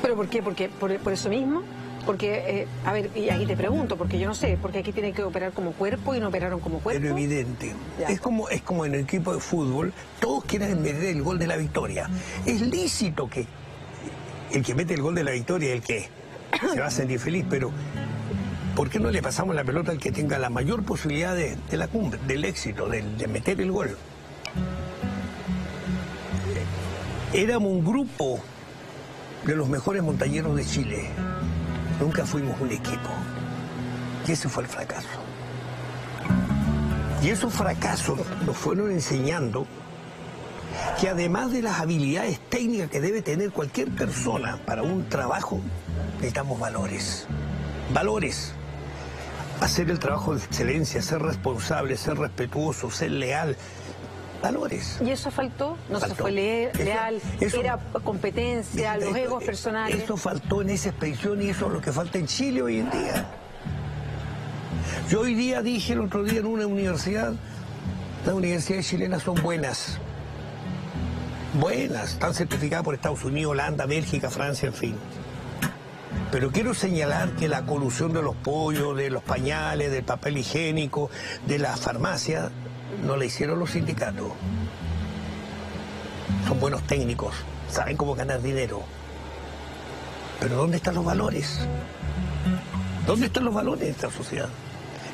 Speaker 1: ¿Pero por qué? ¿Por eso mismo? Porque, a ver, y aquí te pregunto, porque yo no sé, porque aquí tienen que operar como cuerpo y no operaron como cuerpo.
Speaker 3: Pero evidente.
Speaker 1: Ya.
Speaker 3: Es como en el equipo de fútbol, todos quieren meter el gol de la victoria. Es lícito que el que mete el gol de la victoria es el que se va a sentir feliz, pero ¿por qué no le pasamos la pelota al que tenga la mayor posibilidad de la cumbre, del éxito, de meter el gol? Éramos un grupo de los mejores montañeros de Chile. Nunca fuimos un equipo. Y ese fue el fracaso. Y esos fracasos nos fueron enseñando que además de las habilidades técnicas que debe tener cualquier persona para un trabajo, necesitamos valores. Valores. Hacer el trabajo de excelencia, ser responsable, ser respetuoso, ser leal. Valores.
Speaker 1: ¿Y eso faltó? No se fue leal, era competencia, los egos personales.
Speaker 3: Eso faltó en esa expedición y eso es lo que falta en Chile hoy en día. Yo hoy día dije el otro día en una universidad, las universidades chilenas son buenas. Buenas, están certificadas por Estados Unidos, Holanda, Bélgica, Francia, en fin. Pero quiero señalar que la colusión de los pollos, de los pañales, del papel higiénico, de la farmacia, no la hicieron los sindicatos. Son buenos técnicos, saben cómo ganar dinero. Pero ¿dónde están los valores? ¿Dónde están los valores de esta sociedad?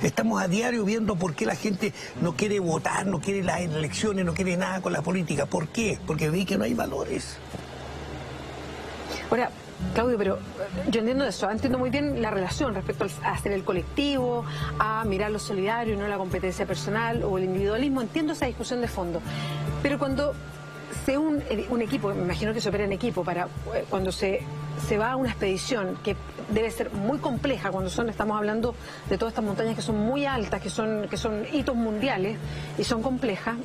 Speaker 3: Estamos a diario viendo por qué la gente no quiere votar, no quiere las elecciones, no quiere nada con la política. ¿Por qué? Porque ve que no hay valores.
Speaker 1: Ahora, Claudio, pero yo entiendo eso, entiendo muy bien la relación respecto a hacer el colectivo, a mirar lo solidario y no la competencia personal o el individualismo, entiendo esa discusión de fondo. Pero cuando un equipo, me imagino que se opera en equipo, cuando se va a una expedición que debe ser muy compleja, estamos hablando de todas estas montañas que son muy altas, que son hitos mundiales y son complejas,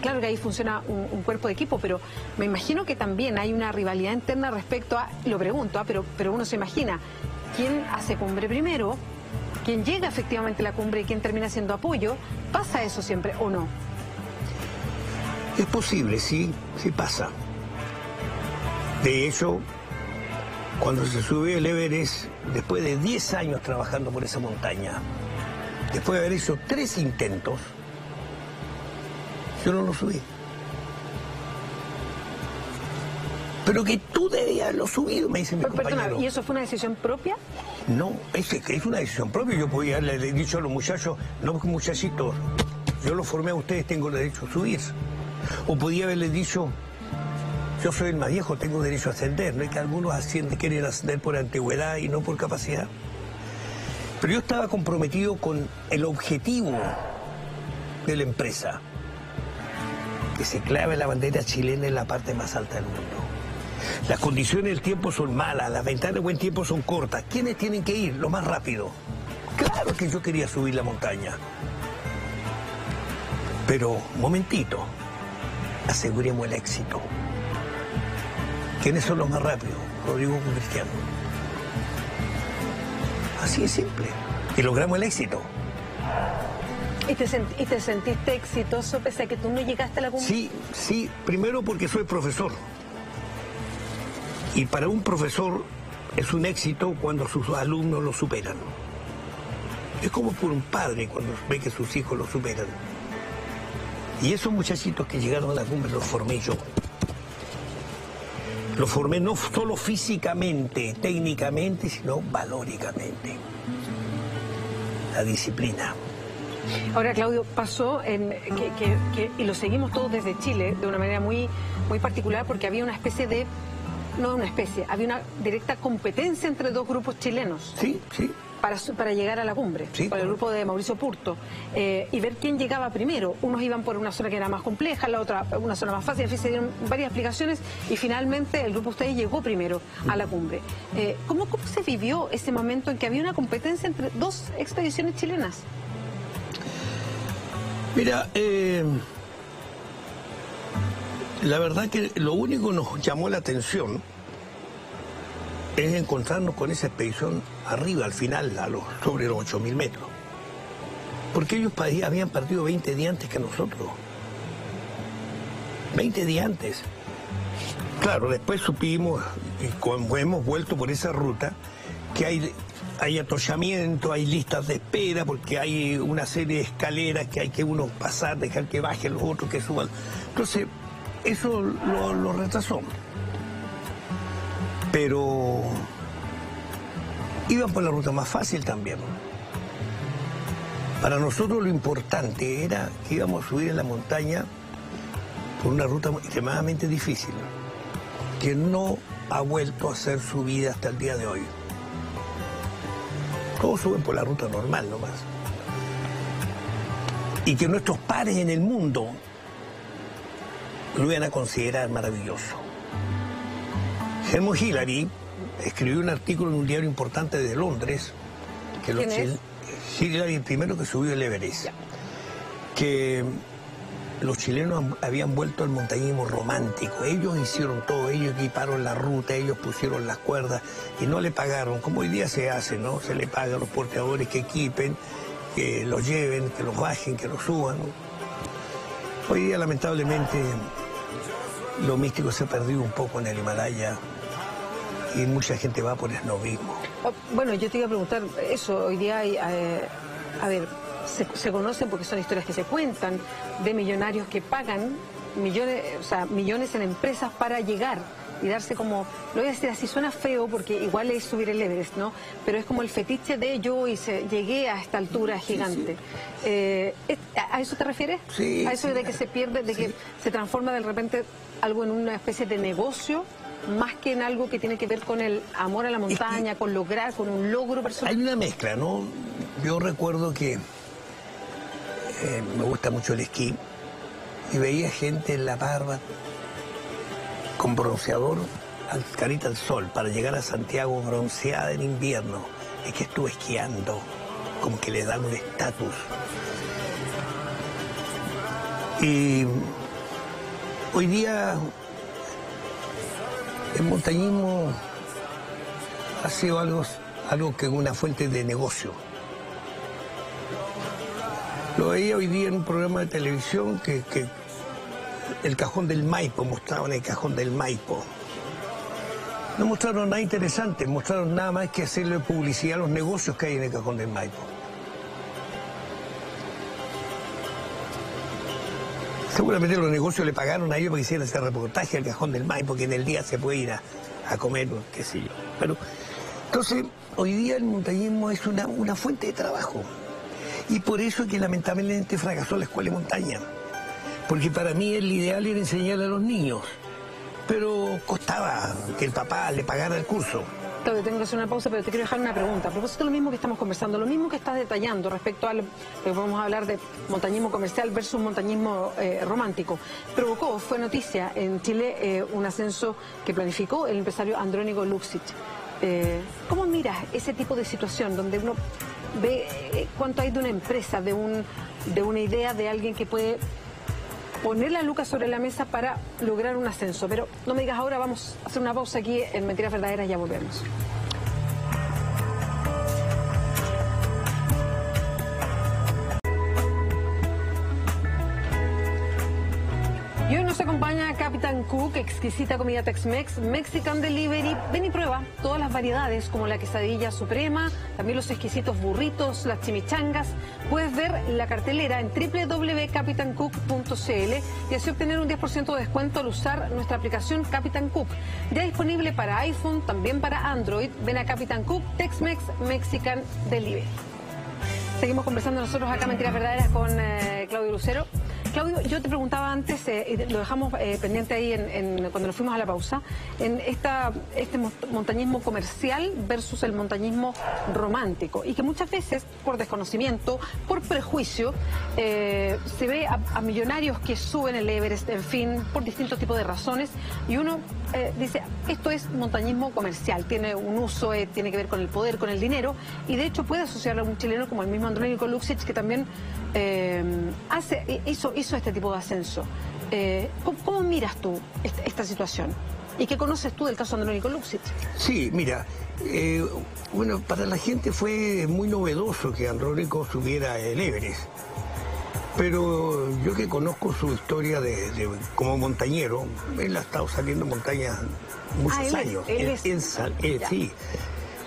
Speaker 1: claro que ahí funciona un cuerpo de equipo, pero me imagino que también hay una rivalidad interna respecto a, lo pregunto, pero uno se imagina, ¿quién hace cumbre primero? ¿Quién llega efectivamente a la cumbre y quién termina siendo apoyo? ¿Pasa eso siempre o no?
Speaker 3: Es posible, sí pasa. De hecho, cuando se subió el Everest, después de 10 años trabajando por esa montaña, después de haber hecho 3 intentos, yo no lo subí. Pero que tú debías haberlo subido, me dice mi compañero.
Speaker 1: ¿Y eso fue una decisión propia?
Speaker 3: No, es una decisión propia. Yo podía haberle dicho a los muchachos, no, muchachitos, yo los formé a ustedes, tengo derecho a subir. O podía haberle dicho, yo soy el más viejo, tengo derecho a ascender. No es que algunos quieren ascender por antigüedad y no por capacidad. Pero yo estaba comprometido con el objetivo de la empresa, que se clave la bandera chilena en la parte más alta del mundo. Las condiciones del tiempo son malas, las ventanas de buen tiempo son cortas. ¿Quiénes tienen que ir? Lo más rápido. Claro que yo quería subir la montaña. Pero, momentito, aseguremos el éxito. ¿Quiénes son los más rápidos? Rodrigo con Cristiano. Así es simple. Y logramos el éxito.
Speaker 1: ¿Y te sentiste exitoso pese a que tú no llegaste a la cumbre?
Speaker 3: Sí. Primero porque soy profesor. Y para un profesor es un éxito cuando sus alumnos lo superan. Es como por un padre cuando ve que sus hijos lo superan. Y esos muchachitos que llegaron a la cumbre los formé yo. Los formé no solo físicamente, técnicamente, sino valóricamente. La disciplina.
Speaker 1: Ahora, Claudio, pasó y lo seguimos todos desde Chile de una manera muy, muy particular porque había una especie de... No una especie, había una directa competencia entre 2 grupos chilenos.
Speaker 3: Sí.
Speaker 1: Para llegar a la cumbre,
Speaker 3: sí,
Speaker 1: por el grupo de Mauricio Purto, y ver quién llegaba primero. Unos iban por una zona que era más compleja, la otra una zona más fácil, en fin, se dieron varias explicaciones y finalmente el grupo de ustedes llegó primero a la cumbre. ¿Cómo se vivió ese momento en que había una competencia entre 2 expediciones chilenas?
Speaker 3: Mira, la verdad que lo único que nos llamó la atención es encontrarnos con esa expedición arriba, al final, sobre los 8.000 metros. Porque ellos habían partido 20 días antes que nosotros. 20 días antes. Claro, después supimos, y como hemos vuelto por esa ruta, que hay atollamiento, hay listas de espera, porque hay una serie de escaleras que hay que uno pasar, dejar que bajen los otros, que suban. Entonces, eso lo retrasó. Pero iban por la ruta más fácil también. Para nosotros lo importante era que íbamos a subir en la montaña por una ruta extremadamente difícil, que no ha vuelto a ser subida hasta el día de hoy. Todos suben por la ruta normal nomás. Y que nuestros pares en el mundo lo iban a considerar maravilloso. Helmut Hillary escribió un artículo en un diario importante de Londres, que Hillary, el primero que subió el Everest, que los chilenos habían vuelto al montañismo romántico. Ellos hicieron todo, ellos equiparon la ruta, ellos pusieron las cuerdas y no le pagaron, como hoy día se hace, ¿no? Se le paga a los porteadores que equipen, que los lleven, que los bajen, que los suban. Hoy día, lamentablemente, lo místico se ha perdido un poco en el Himalaya y mucha gente va por snobismo.
Speaker 1: Bueno, yo te iba a preguntar eso. Hoy día hay, se conocen porque son historias que se cuentan de millonarios que pagan millones en empresas para llegar y darse como, lo voy a decir así, suena feo porque igual es subir el Everest, ¿no? Pero es como el fetiche de yo llegué a esta altura gigante. Sí. ¿A eso te refieres?
Speaker 3: Sí.
Speaker 1: ¿A eso de que se pierde, de que se transforma de repente algo en una especie de negocio? más que en algo que tiene que ver con el amor a la montaña, con lograr, con un logro personal?
Speaker 3: Hay una mezcla, ¿no? Yo recuerdo que me gusta mucho el esquí y veía gente en la barba con bronceador, carita al sol, para llegar a Santiago bronceada en invierno. Es que estuve esquiando, como que le dan un estatus. Y hoy día el montañismo ha sido algo que es una fuente de negocio. Lo veía hoy día en un programa de televisión que el Cajón del Maipo, mostraban el Cajón del Maipo. No mostraron nada interesante, mostraron nada más que hacerle publicidad a los negocios que hay en el Cajón del Maipo. Seguramente los negocios le pagaron a ellos para que hicieran ese reportaje al Cajón del Maipo, porque en el día se puede ir a comer, qué sé yo. Pero, entonces, hoy día el montañismo es una fuente de trabajo. Y por eso es que lamentablemente fracasó la escuela de montaña. Porque para mí el ideal era enseñarle a los niños. Pero costaba que el papá le pagara el curso.
Speaker 1: Claudio, tengo que hacer una pausa, pero te quiero dejar una pregunta. A propósito de lo mismo que estamos conversando, lo mismo que estás detallando respecto a lo que vamos a hablar de montañismo comercial versus montañismo romántico. Fue noticia en Chile un ascenso que planificó el empresario Andrónico Luksic. ¿Cómo miras ese tipo de situación donde uno ve cuánto hay de una empresa, de una idea de alguien que puede poner la luca sobre la mesa para lograr un ascenso? Pero no me digas ahora, vamos a hacer una pausa aquí en Mentiras Verdaderas, ya volvemos. Y hoy nos acompaña Captain Cook, exquisita comida Tex-Mex, Mexican Delivery. Ven y prueba todas las variedades como la quesadilla suprema, también los exquisitos burritos, las chimichangas. Puedes ver la cartelera en www.captaincook.cl y así obtener un 10% de descuento al usar nuestra aplicación Captain Cook. Ya disponible para iPhone, también para Android. Ven a Captain Cook, Tex-Mex, Mexican Delivery. Seguimos conversando nosotros acá Mentiras Verdaderas con Claudio Lucero. Claudio, yo te preguntaba antes, y lo dejamos pendiente ahí cuando nos fuimos a la pausa, en este montañismo comercial versus el montañismo romántico, y que muchas veces, por desconocimiento, por prejuicio, se ve a millonarios que suben el Everest, en fin, por distintos tipos de razones, y uno dice, esto es montañismo comercial, tiene un uso, tiene que ver con el poder, con el dinero, y de hecho puede asociarlo a un chileno como el mismo Andrónico Luksic, que también hizo este tipo de ascenso. ¿Cómo miras tú esta situación? ¿Y qué conoces tú del caso Andrónico Luksic?
Speaker 3: Sí, mira, bueno, para la gente fue muy novedoso que Andrónico subiera el Everest. Pero yo que conozco su historia como montañero, él ha estado saliendo montañas muchos años. Sí.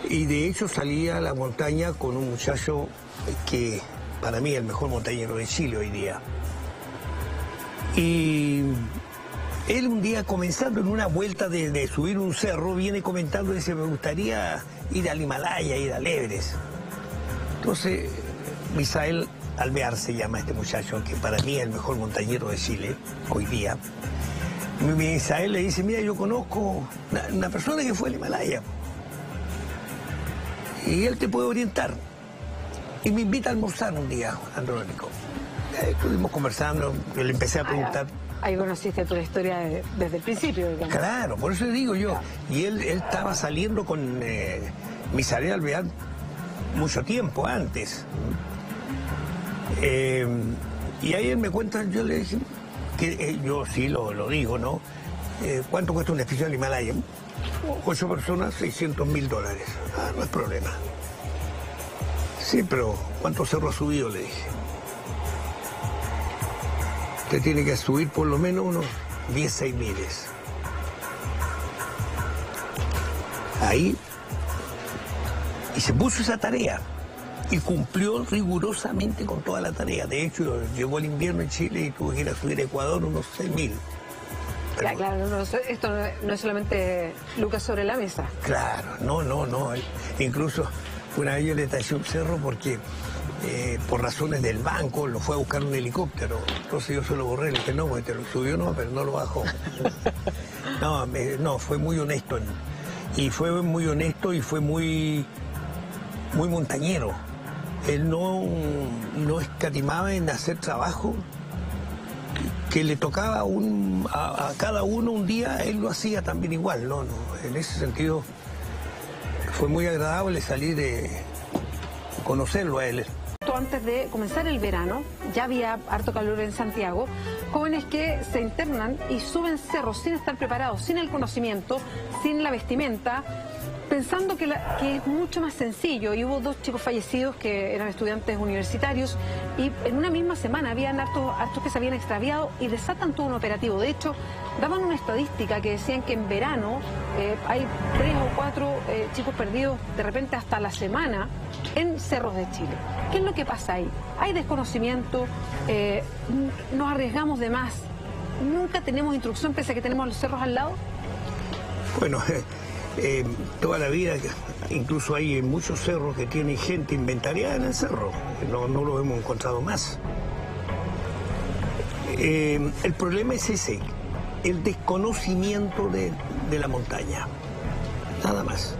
Speaker 3: Y de hecho salía a la montaña con un muchacho que para mí es el mejor montañero de Chile hoy día. Y él un día comenzando en una vuelta de subir un cerro, viene comentando y dice, me gustaría ir al Himalaya, ir al Everest. Entonces, Misael Alvear se llama este muchacho, que para mí es el mejor montañero de Chile hoy día. Misael le dice, mira, yo conozco una persona que fue al Himalaya y él te puede orientar. Y me invita a almorzar un día, Andrónico. Estuvimos conversando, yo le empecé a preguntar.
Speaker 1: Ahí conociste tu historia desde el principio, digamos.
Speaker 3: Claro, por eso digo yo. Y él estaba saliendo con Misael Alvear mucho tiempo antes. Y ahí él me cuenta, yo le dije, que yo sí lo digo, ¿no? ¿Cuánto cuesta una expedición al Himalaya? 8 personas, $600.000. Ah, no es problema. Sí, pero ¿cuántos cerros ha subido? Le dije. Usted tiene que subir por lo menos unos 16 miles. Ahí. Y se puso esa tarea. Y cumplió rigurosamente con toda la tarea. De hecho, llegó el invierno en Chile y tuvo que ir a subir a Ecuador unos 6.000.
Speaker 1: Claro, esto no es solamente lucas sobre la mesa.
Speaker 3: Claro, no. Incluso una vez yo le taché un cerro porque por razones del banco, lo fue a buscar un helicóptero. Entonces yo se lo borré, le dije, no, porque te lo subió, no, pero no lo bajó. No, fue muy honesto. Y fue muy honesto y fue muy montañero. Él no escatimaba en hacer trabajo que le tocaba a cada uno un día, él lo hacía también igual. No, en ese sentido fue muy agradable salir de conocerlo a él.
Speaker 1: Antes de comenzar el verano, ya había harto calor en Santiago, jóvenes que se internan y suben cerros sin estar preparados, sin el conocimiento, sin la vestimenta, pensando que es mucho más sencillo. Y hubo 2 chicos fallecidos que eran estudiantes universitarios y en una misma semana habían hartos que se habían extraviado y desatan todo un operativo. De hecho, daban una estadística que decían que en verano hay 3 o 4 chicos perdidos de repente hasta la semana en cerros de Chile. ¿Qué es lo que pasa ahí? Hay desconocimiento, nos arriesgamos de más, nunca tenemos instrucción pese a que tenemos los cerros al lado.
Speaker 3: Bueno, toda la vida, incluso hay muchos cerros que tienen gente inventariada en el cerro, no lo hemos encontrado más. El problema es ese, el desconocimiento de la montaña, nada más.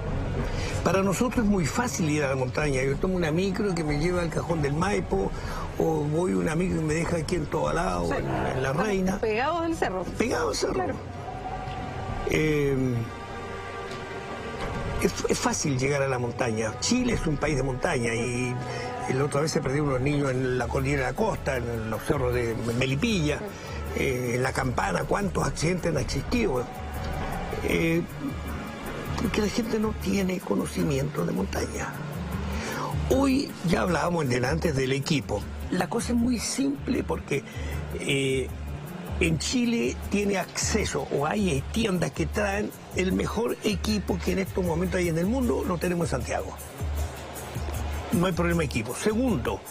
Speaker 3: Para nosotros es muy fácil ir a la montaña. Yo tomo una micro que me lleva al Cajón del Maipo, o voy a una micro que me deja aquí en Tobalá, o en La Reina.
Speaker 1: Pegados al cerro.
Speaker 3: Pegados al cerro.
Speaker 1: Claro.
Speaker 3: Es fácil llegar a la montaña. Chile es un país de montaña y la otra vez se perdieron unos niños en la cordillera de la costa, en los cerros de Melipilla, en La Campana. ¿Cuántos accidentes han existido? Porque la gente no tiene conocimiento de montaña. Hoy ya hablábamos antes del equipo. La cosa es muy simple porque en Chile tiene acceso, o hay tiendas que traen el mejor equipo que en estos momentos hay en el mundo, lo tenemos en Santiago. No hay problema de equipo. Segundo,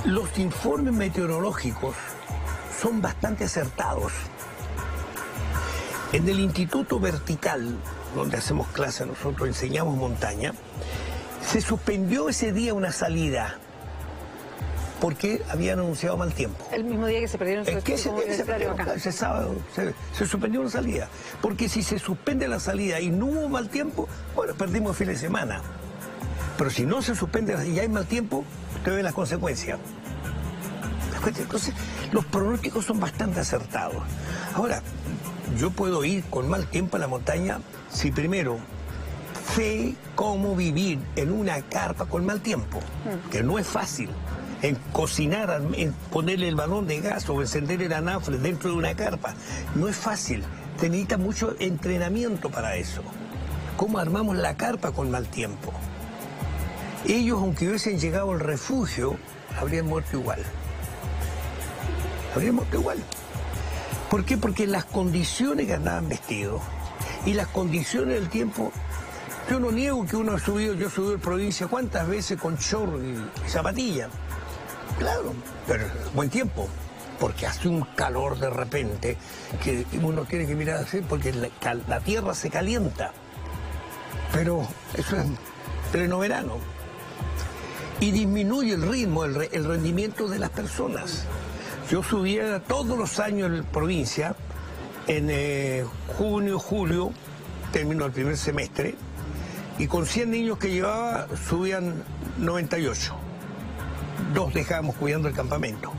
Speaker 3: los informes meteorológicos son bastante acertados. En el Instituto Vertical, donde hacemos clase, nosotros enseñamos montaña, se suspendió ese día una salida porque habían anunciado mal tiempo.
Speaker 1: El mismo día que se perdieron
Speaker 3: se suspendió una salida. Porque si se suspende la salida y no hubo mal tiempo, bueno, perdimos el fin de semana. Pero si no se suspende y hay mal tiempo, usted ve las consecuencias. Entonces, los pronósticos son bastante acertados. Ahora, yo puedo ir con mal tiempo a la montaña si primero sé cómo vivir en una carpa con mal tiempo, que no es fácil. En cocinar, en ponerle el balón de gas o encender el anafre dentro de una carpa, no es fácil. Se necesita mucho entrenamiento para eso. ¿Cómo armamos la carpa con mal tiempo? Ellos, aunque hubiesen llegado al refugio, habrían muerto igual. Habrían muerto igual. ¿Por qué? Porque las condiciones que andaban vestidos y las condiciones del tiempo. Yo no niego que uno ha subido, yo he subido en provincia cuántas veces con short y zapatilla. Claro, pero buen tiempo, porque hace un calor de repente que uno tiene que mirar así porque la tierra se calienta. Pero eso es pleno verano. Y disminuye el ritmo, el rendimiento de las personas. Yo subía todos los años en provincia, en junio, julio, terminó el primer semestre, y con 100 niños que llevaba subían 98. 2 dejábamos cuidando el campamento.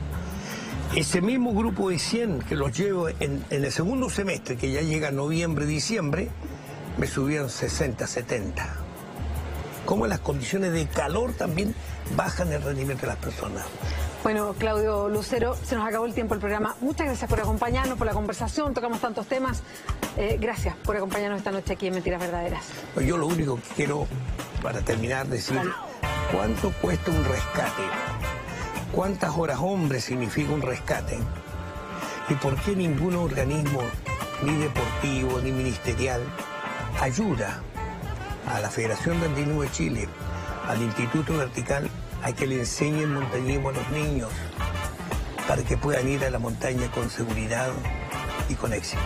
Speaker 3: Ese mismo grupo de 100 que los llevo en el segundo semestre, que ya llega noviembre, diciembre, me subían 60, 70. Como las condiciones de calor también bajan el rendimiento de las personas.
Speaker 1: Bueno, Claudio Lucero, se nos acabó el tiempo del programa. Muchas gracias por acompañarnos, por la conversación, tocamos tantos temas. Gracias por acompañarnos esta noche aquí en Mentiras Verdaderas.
Speaker 3: Yo lo único que quiero, para terminar, decir, ¿cuánto cuesta un rescate? ¿Cuántas horas hombre significa un rescate? ¿Y por qué ningún organismo, ni deportivo, ni ministerial, ayuda a la Federación de Andino de Chile, al Instituto Vertical, a que le enseñen montañismo a los niños para que puedan ir a la montaña con seguridad y con éxito?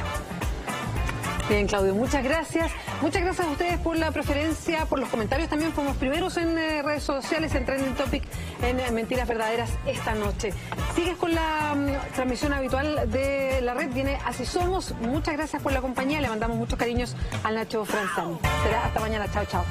Speaker 1: Bien, Claudio, muchas gracias. Muchas gracias a ustedes por la preferencia, por los comentarios también. Fuimos primeros en redes sociales, en Trending Topic, en Mentiras Verdaderas esta noche. Sigues con la transmisión habitual de la red, viene Así Somos. Muchas gracias por la compañía, le mandamos muchos cariños al Nacho Franzani. Será hasta mañana, chao, chao.